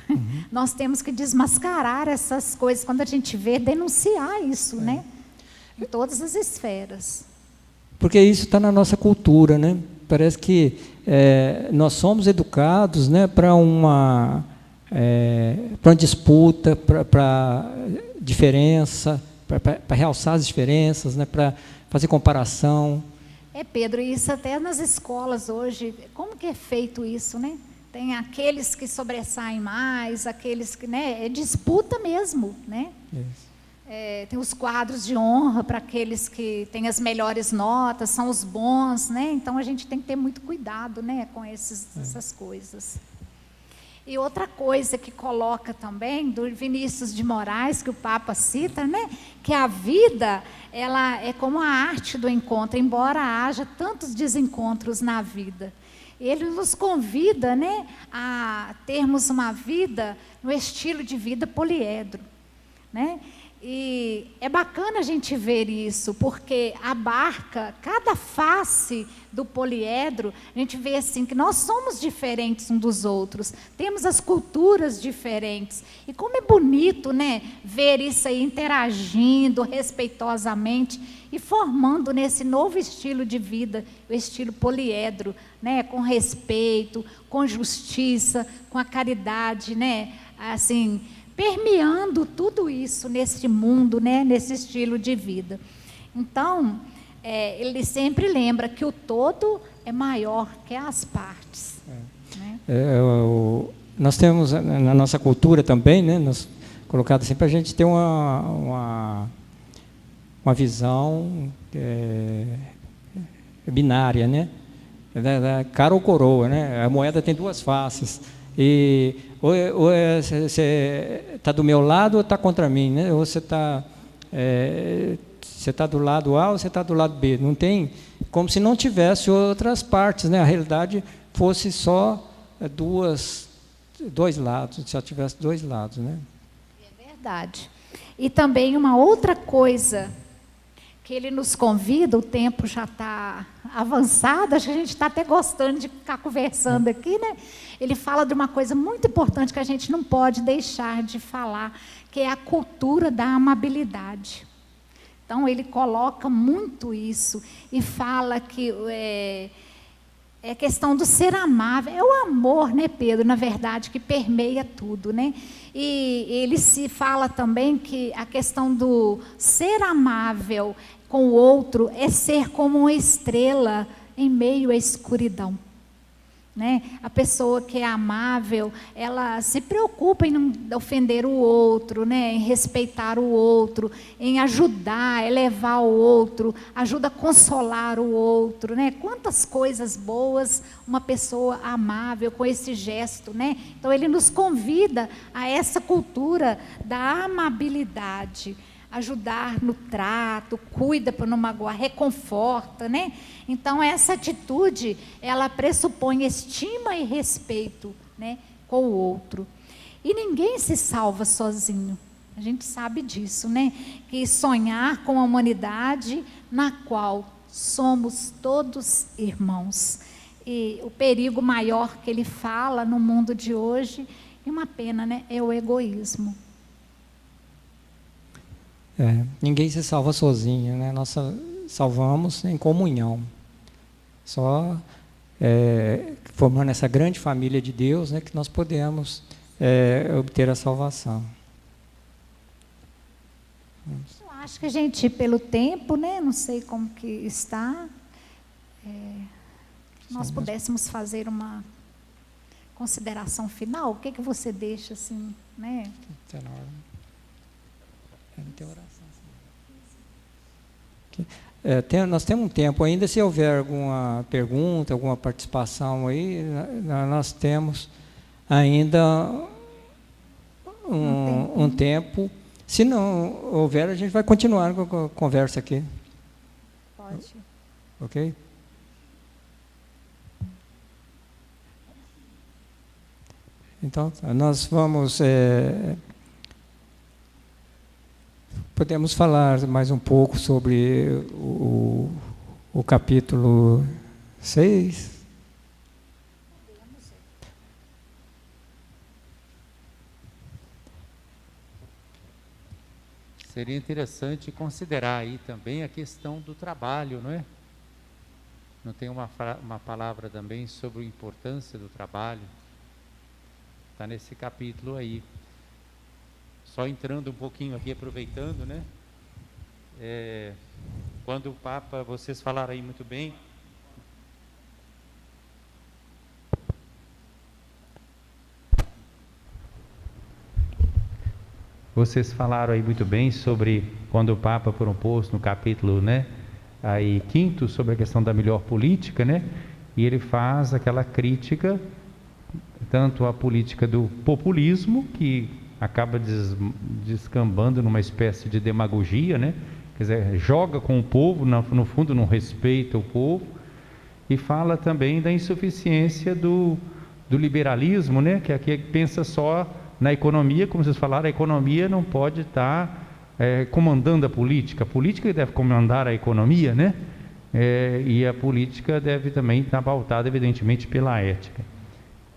Uhum. Nós temos que desmascarar essas coisas, quando a gente vê, denunciar isso, né? Em todas as esferas. Porque isso está na nossa cultura, né? Parece que nós somos educados, né, para uma disputa, para diferença, para realçar as diferenças, né, para fazer comparação. Pedro, isso até nas escolas hoje, como que é feito isso, né? Tem aqueles que sobressaem mais, aqueles que, né, é disputa mesmo, né? Isso. Tem os quadros de honra para aqueles que têm as melhores notas, são os bons, né? Então a gente tem que ter muito cuidado, né, com essas coisas. E outra coisa que coloca também, do Vinícius de Moraes, que o Papa cita, né, que a vida, ela é como a arte do encontro, embora haja tantos desencontros na vida. Ele nos convida, né, a termos uma vida no estilo de vida poliedro, né? E é bacana a gente ver isso, porque abarca cada face do poliedro. A gente vê assim que nós somos diferentes uns dos outros, temos as culturas diferentes. E como é bonito, né, ver isso aí interagindo respeitosamente e formando nesse novo estilo de vida, o estilo poliedro, né, com respeito, com justiça, com a caridade, né, assim, permeando tudo isso nesse mundo, né, nesse estilo de vida. Então, ele sempre lembra que o todo é maior que as partes. Né? Nós temos na nossa cultura também, né, colocado assim, para a gente ter uma visão binária, né, cara ou coroa, né? A moeda tem duas faces. E ou você está do meu lado ou está contra mim, né? Ou você está do lado A ou você está do lado B. Não tem, como se não tivesse outras partes, né? A realidade fosse só dois lados, só tivesse dois lados, né? É verdade. E também uma outra coisa que ele nos convida, o tempo já está avançado, acho que a gente está até gostando de ficar conversando aqui, né? Ele fala de uma coisa muito importante que a gente não pode deixar de falar, que é a cultura da amabilidade. Então, ele coloca muito isso e fala que é questão do ser amável. É o amor, né, Pedro, na verdade, que permeia tudo, né? E ele se fala também que a questão do ser amável com o outro é ser como uma estrela em meio à escuridão. Né? A pessoa que é amável, ela se preocupa em não ofender o outro, né? Em respeitar o outro, em ajudar, elevar o outro, ajuda a consolar o outro. Né? Quantas coisas boas uma pessoa amável com esse gesto. Né? Então ele nos convida a essa cultura da amabilidade. Ajudar no trato, cuida para não magoar, reconforta, né? Então, essa atitude, ela pressupõe estima e respeito, né, com o outro. E ninguém se salva sozinho, a gente sabe disso, né? Que sonhar com a humanidade na qual somos todos irmãos. E o perigo maior que ele fala no mundo de hoje, e uma pena, né, é o egoísmo. Ninguém se salva sozinho, né? Nós salvamos em comunhão. Só formando essa grande família de Deus, né, que nós podemos obter a salvação. Eu acho que a gente, pelo tempo, né, não sei como que está, nós pudéssemos fazer uma consideração final. O que que você deixa assim, né? Está na hora. Não tem oração. Nós temos um tempo ainda, se houver alguma pergunta, alguma participação aí, nós temos ainda um tempo. Se não houver, a gente vai continuar com a conversa aqui. Pode. Ok? Então, nós vamos... podemos falar mais um pouco sobre o capítulo 6? Seria interessante considerar aí também a questão do trabalho, não é? Não tem uma palavra também sobre a importância do trabalho? Está nesse capítulo aí. Só entrando um pouquinho aqui, aproveitando, né? Quando o Papa, vocês falaram aí muito bem, sobre quando o Papa propôs no capítulo, né, aí 5º, sobre a questão da melhor política, né? E ele faz aquela crítica tanto à política do populismo, que acaba descambando numa espécie de demagogia, né? Quer dizer, joga com o povo, no fundo não respeita o povo, e fala também da insuficiência do liberalismo, né? Que aqui pensa só na economia, como vocês falaram, a economia não pode estar comandando a política deve comandar a economia, né? E a política deve também estar pautada, evidentemente, pela ética.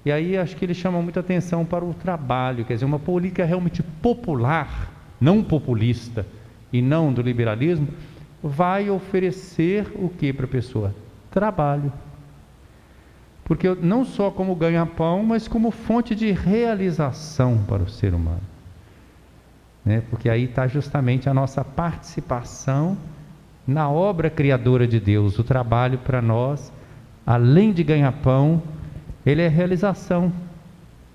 E aí acho que ele chama muita atenção para o trabalho, quer dizer, uma política realmente popular, não populista, e não do liberalismo, vai oferecer o que para a pessoa? Trabalho. Porque não só como ganha-pão, mas como fonte de realização para o ser humano. Né? Porque aí está justamente a nossa participação na obra criadora de Deus. O trabalho para nós, além de ganha-pão, ele é a realização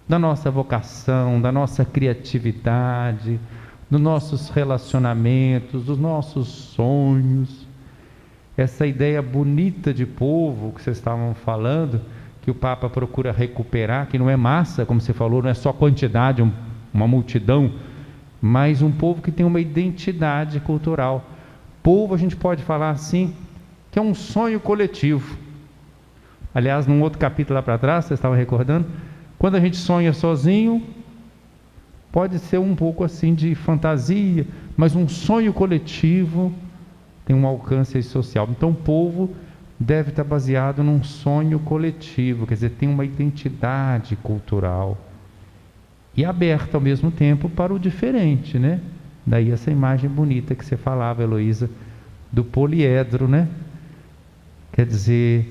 da nossa vocação, da nossa criatividade, dos nossos relacionamentos, dos nossos sonhos. Essa ideia bonita de povo que vocês estavam falando, que o Papa procura recuperar, que não é massa, como você falou, não é só quantidade, uma multidão, mas um povo que tem uma identidade cultural. Povo, a gente pode falar assim, que é um sonho coletivo. Aliás, num outro capítulo lá para trás, vocês estavam recordando, quando a gente sonha sozinho, pode ser um pouco assim de fantasia, mas um sonho coletivo tem um alcance social. Então o povo deve estar baseado num sonho coletivo, quer dizer, tem uma identidade cultural e aberta ao mesmo tempo para o diferente, né? Daí essa imagem bonita que você falava, Heloísa, do poliedro, né? Quer dizer,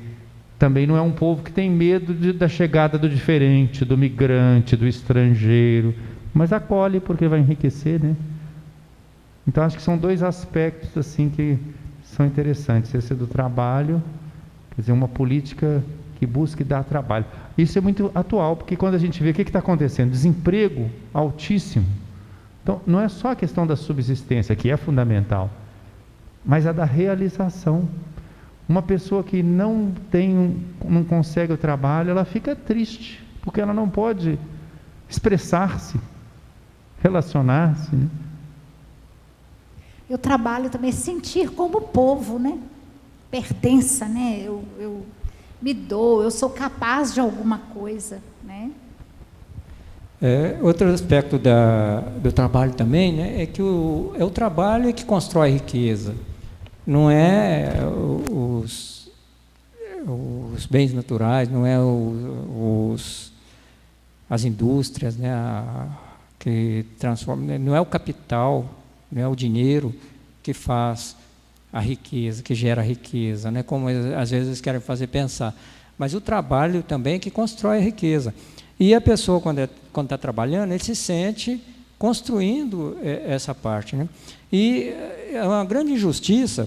também não é um povo que tem medo da chegada do diferente, do migrante, do estrangeiro, mas acolhe porque vai enriquecer, né? Então acho que são dois aspectos assim que são interessantes, esse do trabalho, quer dizer, uma política que busque dar trabalho. Isso é muito atual, porque quando a gente vê o que está acontecendo, desemprego altíssimo. Então não é só a questão da subsistência, que é fundamental, mas a da realização. Uma pessoa que não consegue o trabalho, ela fica triste, porque ela não pode expressar-se, relacionar-se, né? Eu trabalho também sentir como povo, né? Pertença, né? Eu me dou, eu sou capaz de alguma coisa, né? Outro aspecto do trabalho também, né, é que é o trabalho que constrói riqueza. Não é os bens naturais, não é as indústrias, né, que transformam, não é o capital, não é o dinheiro que faz a riqueza, que gera a riqueza, né, como às vezes eles querem fazer pensar, mas o trabalho também é que constrói a riqueza. E a pessoa, quando está trabalhando, ele se sente construindo essa parte, né? E é uma grande injustiça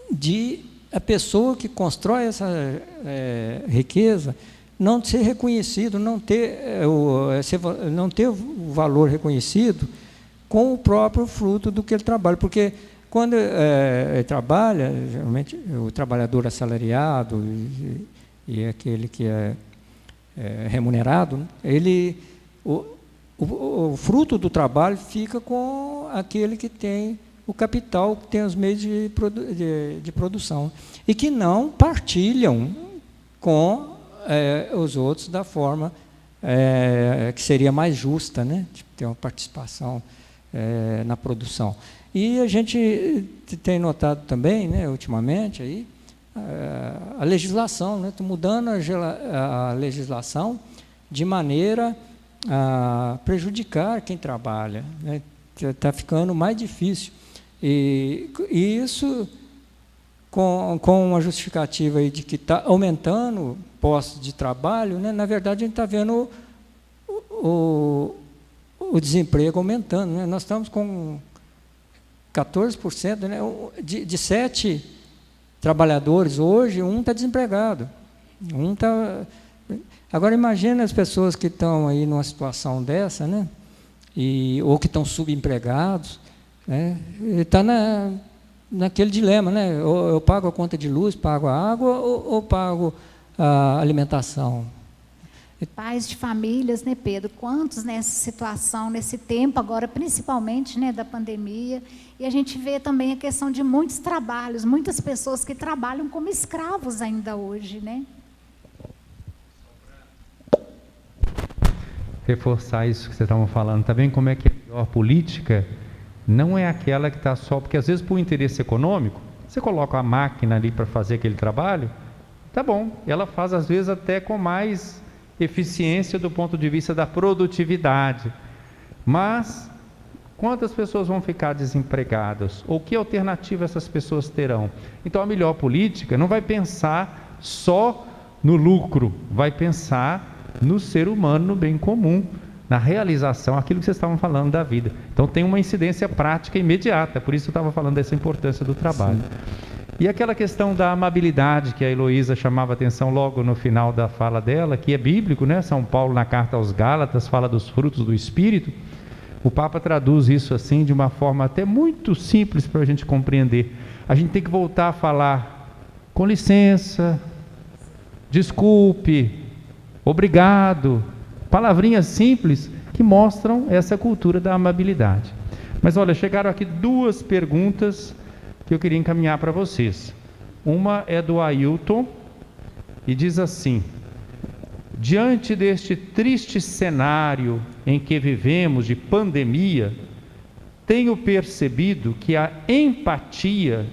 de a pessoa que constrói essa riqueza não ser reconhecido, não ter o valor reconhecido com o próprio fruto do que ele trabalha. Porque quando ele trabalha, geralmente o trabalhador assalariado e aquele que é remunerado, o fruto do trabalho fica com aquele que tem o capital, que tem os meios de produção, e que não partilham com os outros da forma que seria mais justa, né? De ter uma participação na produção. E a gente tem notado também, né, ultimamente, aí, a legislação, né? Está mudando a legislação de maneira a prejudicar quem trabalha, né? Está ficando mais difícil. E isso com uma justificativa aí de que está aumentando postos de trabalho, né? Na verdade, a gente está vendo o desemprego aumentando, né? Nós estamos com 14%, né? De 7 trabalhadores hoje, um está desempregado. Agora imagina as pessoas que estão aí numa situação dessa, né? Ou que estão subempregados, né? Está naquele dilema, né? Ou eu pago a conta de luz, pago a água, ou pago a alimentação. Pais de famílias, né, Pedro? Quantos nessa situação, nesse tempo agora, principalmente, né, da pandemia, e a gente vê também a questão de muitos trabalhos, muitas pessoas que trabalham como escravos ainda hoje, né? Reforçar isso que vocês estavam falando, tá vendo como é que a melhor política não é aquela que está só, porque às vezes por interesse econômico, você coloca a máquina ali para fazer aquele trabalho, tá bom, ela faz às vezes até com mais eficiência do ponto de vista da produtividade, mas quantas pessoas vão ficar desempregadas? Ou que alternativa essas pessoas terão? Então a melhor política não vai pensar só no lucro, vai pensar no ser humano, no bem comum, na realização, aquilo que vocês estavam falando da vida. Então tem uma incidência prática imediata, por isso eu estava falando dessa importância do trabalho. Sim. E aquela questão da amabilidade que a Heloísa chamava atenção logo no final da fala dela, que é bíblico, né? São Paulo na carta aos Gálatas fala dos frutos do Espírito. O Papa traduz isso assim de uma forma até muito simples para a gente compreender. A gente tem que voltar a falar com licença, desculpe, obrigado, palavrinhas simples que mostram essa cultura da amabilidade. Mas olha, chegaram aqui 2 perguntas que eu queria encaminhar para vocês. Uma é do Ailton e diz assim: diante deste triste cenário em que vivemos de pandemia, tenho percebido que a empatia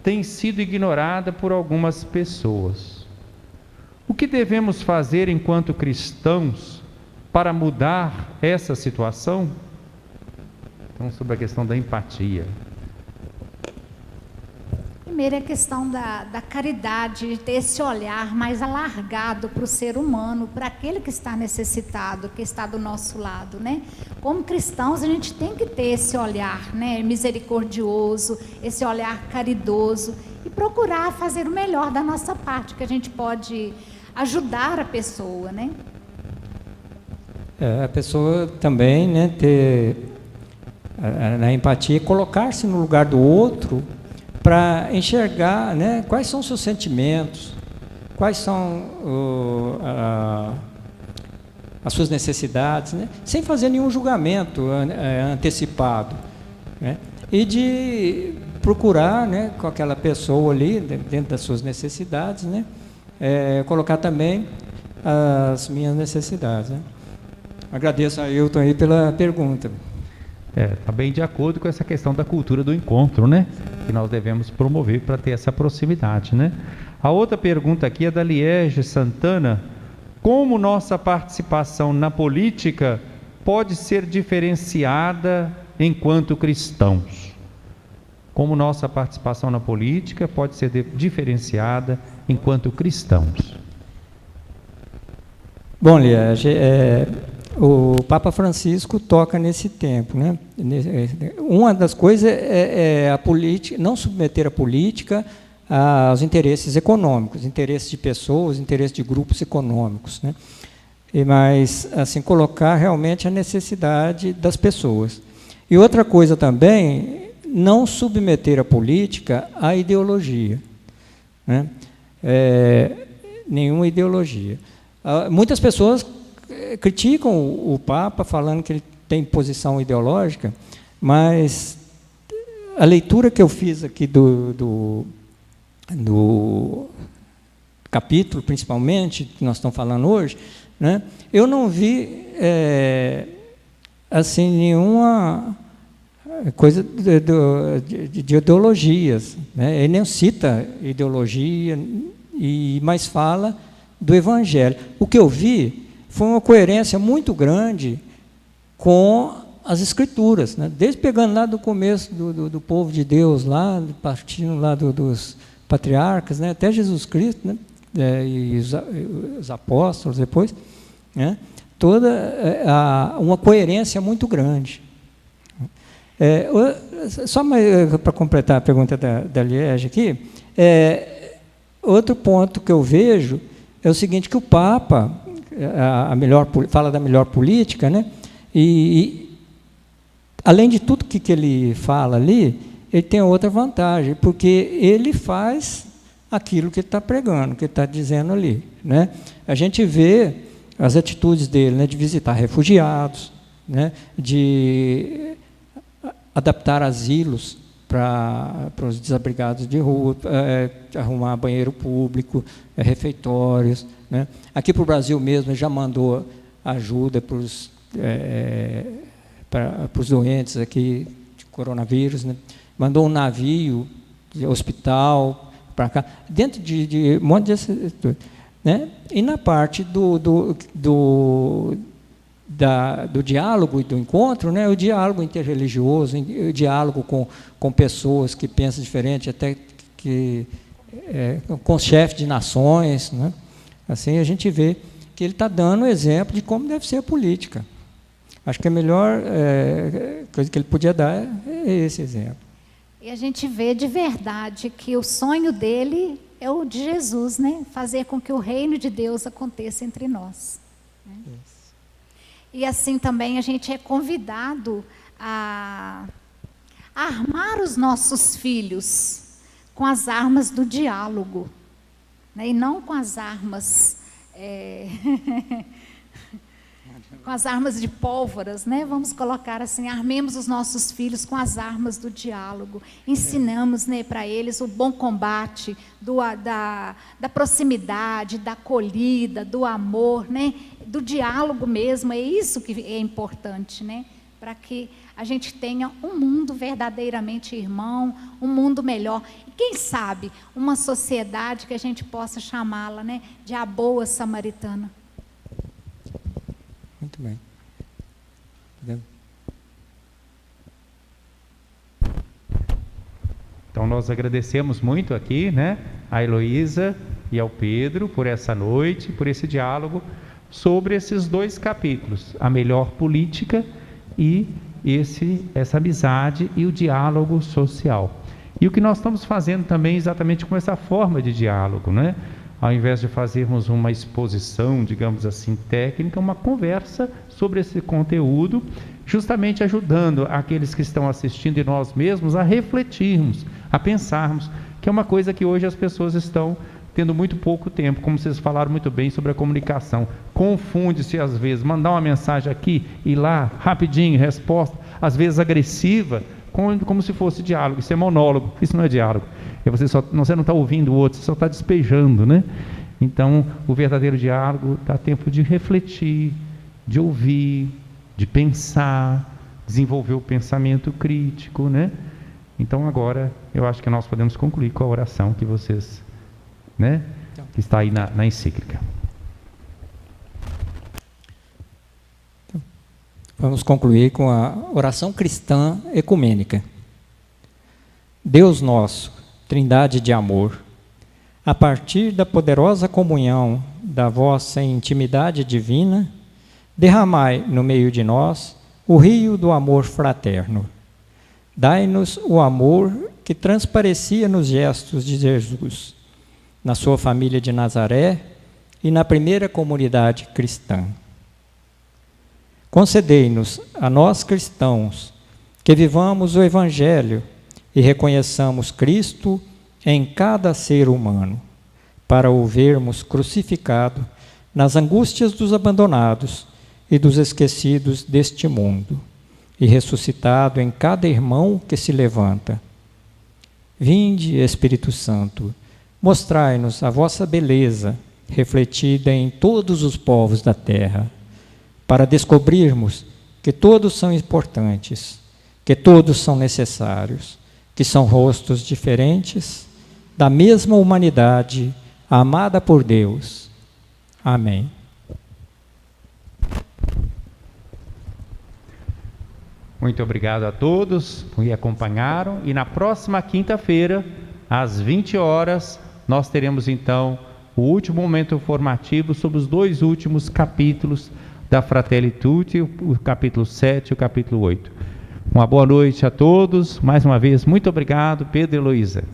tem sido ignorada por algumas pessoas. O que devemos fazer enquanto cristãos para mudar essa situação? Então, sobre a questão da empatia. Primeiro é a questão da caridade, de ter esse olhar mais alargado para o ser humano, para aquele que está necessitado, que está do nosso lado, né? Como cristãos, a gente tem que ter esse olhar, né, misericordioso, esse olhar caridoso e procurar fazer o melhor da nossa parte, que a gente pode ajudar a pessoa, né? A pessoa também, né, ter na empatia, colocar-se no lugar do outro, para enxergar, né, quais são os seus sentimentos, quais são as suas necessidades, né, sem fazer nenhum julgamento antecipado, né, e de procurar, né, com aquela pessoa ali, dentro das suas necessidades, né, colocar também as minhas necessidades, né. Agradeço a Ailton aí pela pergunta. Está bem de acordo com essa questão da cultura do encontro, né? Que nós devemos promover para ter essa proximidade, né? A outra pergunta aqui é da Liege Santana. Como nossa participação na política pode ser diferenciada enquanto cristãos? Como nossa participação na política pode ser diferenciada enquanto cristãos? Bom, Liege, o Papa Francisco toca nesse tempo, né? Uma das coisas é a política, não submeter a política aos interesses econômicos, interesses de pessoas, interesses de grupos econômicos, né? Mas assim colocar realmente a necessidade das pessoas. E outra coisa também, não submeter a política à ideologia, né? Nenhuma ideologia. Muitas pessoas criticam o Papa, falando que ele tem posição ideológica, mas a leitura que eu fiz aqui do capítulo, principalmente, que nós estamos falando hoje, né, eu não vi assim, nenhuma coisa de ideologias, né? Ele não cita ideologia, mas fala do Evangelho. O que eu vi foi uma coerência muito grande com as Escrituras, né? Desde pegando lá do começo do povo de Deus, lá, partindo lá dos patriarcas, né? Até Jesus Cristo, né? E os apóstolos depois, né? Toda uma coerência muito grande. Só para completar a pergunta da Liege aqui, outro ponto que eu vejo é o seguinte, que o Papa fala da melhor política, né? E além de tudo que ele fala ali, ele tem outra vantagem, porque ele faz aquilo que ele está pregando, que ele está dizendo ali, né? A gente vê as atitudes dele, né, de visitar refugiados, né, de adaptar asilos para os desabrigados de rua, arrumar banheiro público, refeitórios, né? Aqui para o Brasil mesmo, ele já mandou ajuda para os doentes aqui de coronavírus, né? Mandou um navio de hospital para cá, dentro de um monte de... Né? E na parte do diálogo e do encontro, né? O diálogo interreligioso, o diálogo com pessoas que pensam diferente, até que com chefes de nações, né? Assim a gente vê que ele está dando exemplo de como deve ser a política. Acho que a melhor coisa que ele podia dar é esse exemplo. E a gente vê de verdade que o sonho dele é o de Jesus, né? Fazer com que o reino de Deus aconteça entre nós, né? E assim também a gente é convidado a armar os nossos filhos com as armas do diálogo, né? E não com as armas com as armas de pólvoras, né? Vamos colocar assim, armemos os nossos filhos com as armas do diálogo, ensinamos, né, para eles o bom combate, da proximidade, da acolhida, do amor, né? Do diálogo mesmo, é isso que é importante, né? Para que a gente tenha um mundo verdadeiramente irmão, um mundo melhor. E quem sabe, uma sociedade que a gente possa chamá-la, né, de a boa samaritana. Muito bem. Então nós agradecemos muito aqui, né, a Heloísa e ao Pedro por essa noite, por esse diálogo sobre esses 2 capítulos, a melhor política e essa amizade e o diálogo social. E o que nós estamos fazendo também exatamente com essa forma de diálogo, né? Ao invés de fazermos uma exposição, digamos assim, técnica, uma conversa sobre esse conteúdo, justamente ajudando aqueles que estão assistindo e nós mesmos a refletirmos, a pensarmos, que é uma coisa que hoje as pessoas estão tendo muito pouco tempo, como vocês falaram muito bem sobre a comunicação. Confunde-se às vezes, mandar uma mensagem aqui e lá, rapidinho, resposta, às vezes agressiva, como se fosse diálogo. Isso é monólogo, isso não é diálogo. Você não está ouvindo o outro, você só está despejando, né? Então, o verdadeiro diálogo dá tempo de refletir, de ouvir, de pensar, desenvolver o pensamento crítico, né? Então, agora, eu acho que nós podemos concluir com a oração que vocês, né, que está aí na encíclica. Vamos concluir com a oração cristã ecumênica. Deus nosso, Trindade de amor, a partir da poderosa comunhão da vossa intimidade divina, derramai no meio de nós o rio do amor fraterno. Dai-nos o amor que transparecia nos gestos de Jesus, na sua família de Nazaré e na primeira comunidade cristã. Concedei-nos, a nós cristãos, que vivamos o Evangelho e reconheçamos Cristo em cada ser humano, para o vermos crucificado nas angústias dos abandonados e dos esquecidos deste mundo, e ressuscitado em cada irmão que se levanta. Vinde, Espírito Santo, mostrai-nos a vossa beleza, refletida em todos os povos da terra, para descobrirmos que todos são importantes, que todos são necessários, que são rostos diferentes, da mesma humanidade, amada por Deus. Amém. Muito obrigado a todos que acompanharam, e na próxima quinta-feira, às 20 horas, nós teremos então o último momento formativo sobre os 2 últimos capítulos da Fratelli Tutti, o capítulo 7 e o capítulo 8. Uma boa noite a todos, mais uma vez, muito obrigado, Pedro e Heloísa.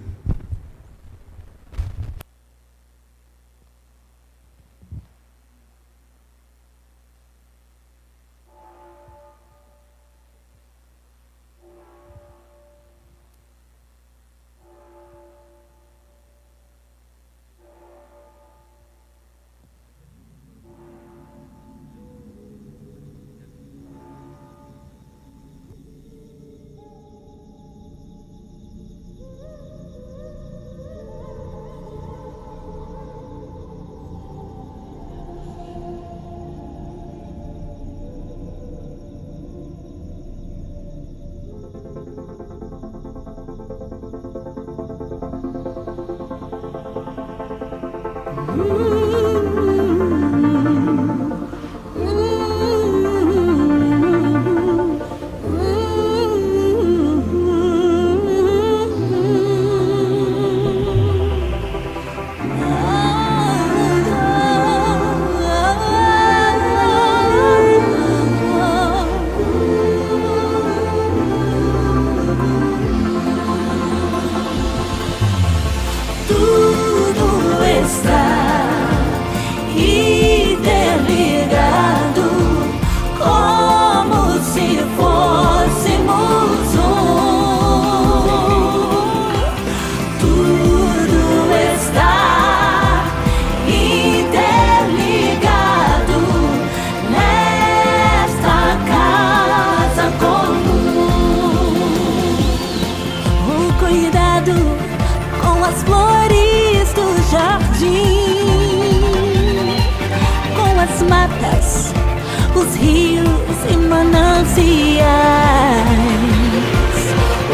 os rios e mananciais,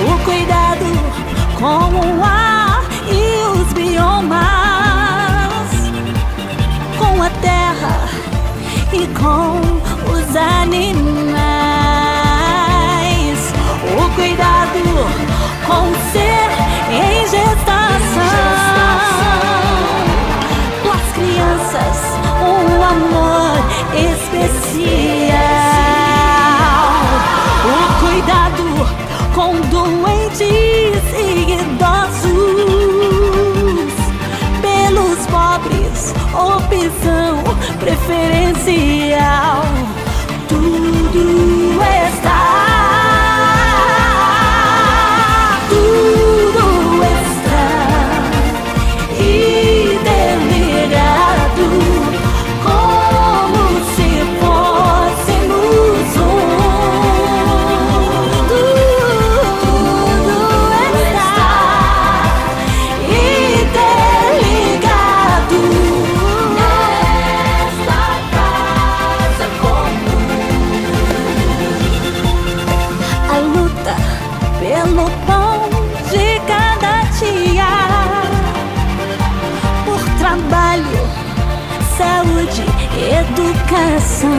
o cuidado com o ar e os biomas, com a terra e com os animais, o cuidado com o ser em gestação, com as crianças um amor especial, o cuidado com doentes e idosos, pelos pobres, opção preferencial. Tudo está interligado, como se fôssemos tudo está interligado nesta casa comum. A luta pelo pão de cada dia, por trabalho, saúde, educação.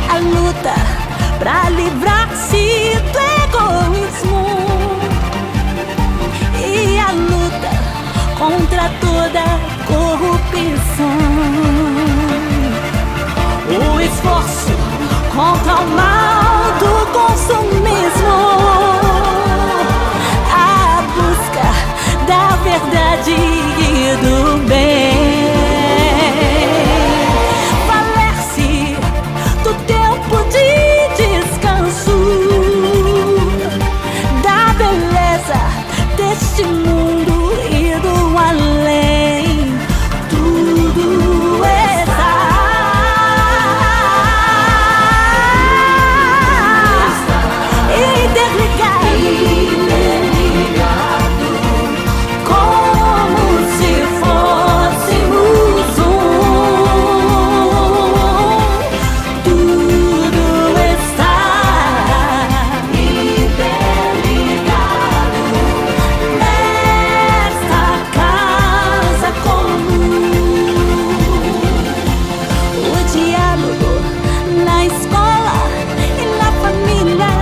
A luta pra livrar-se do egoísmo e a luta contra toda corrupção. O esforço contra o mal do consumismo, a busca da verdade e do bem. Valer-se do tempo de descanso, da beleza deste mundo e do além. Tudo está interligado, como se fôssemos tudo está interligado nesta casa comum. O diálogo na escola e na família,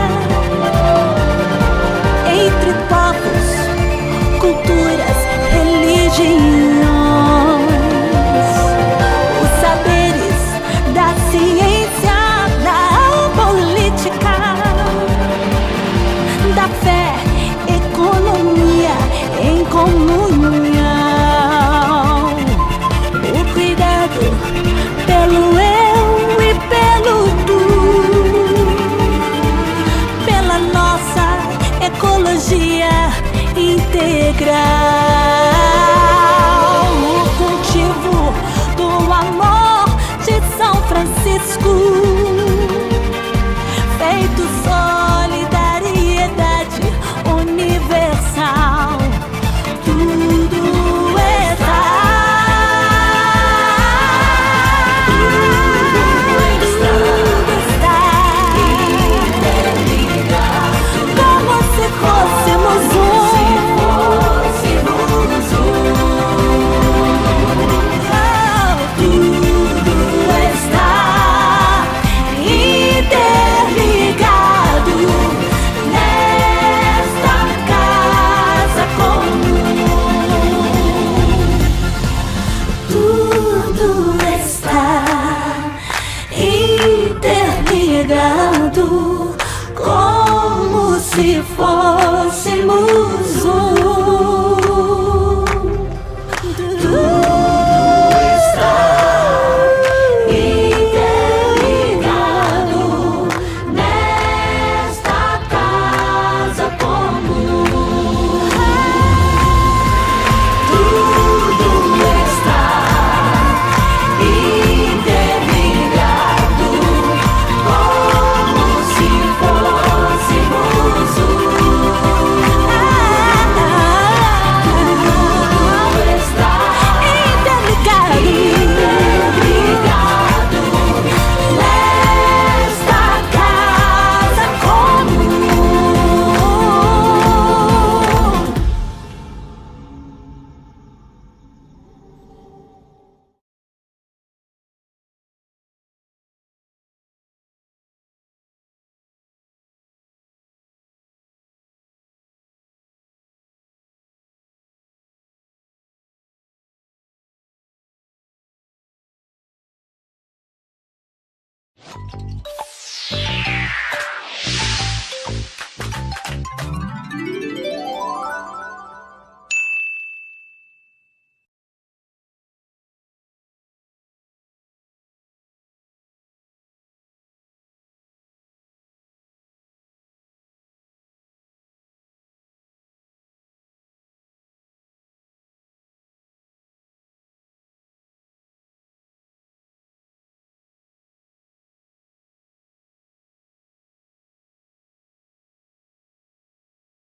entre povos, culturas, religiões, os saberes da ciência, da política, da fé, economia em comunhão, o cuidado pelo eu e pelo tu, pela nossa ecologia integral, o cultivo do amor de São Francisco, feito solidariedade universal. Tudo está interligado, como se fôssemos tudo está interligado nesta casa comum. Tudo está interligado, como se fôssemos tudo está interligado nesta casa comum. Tudo está interligado, como se fôssemos ar.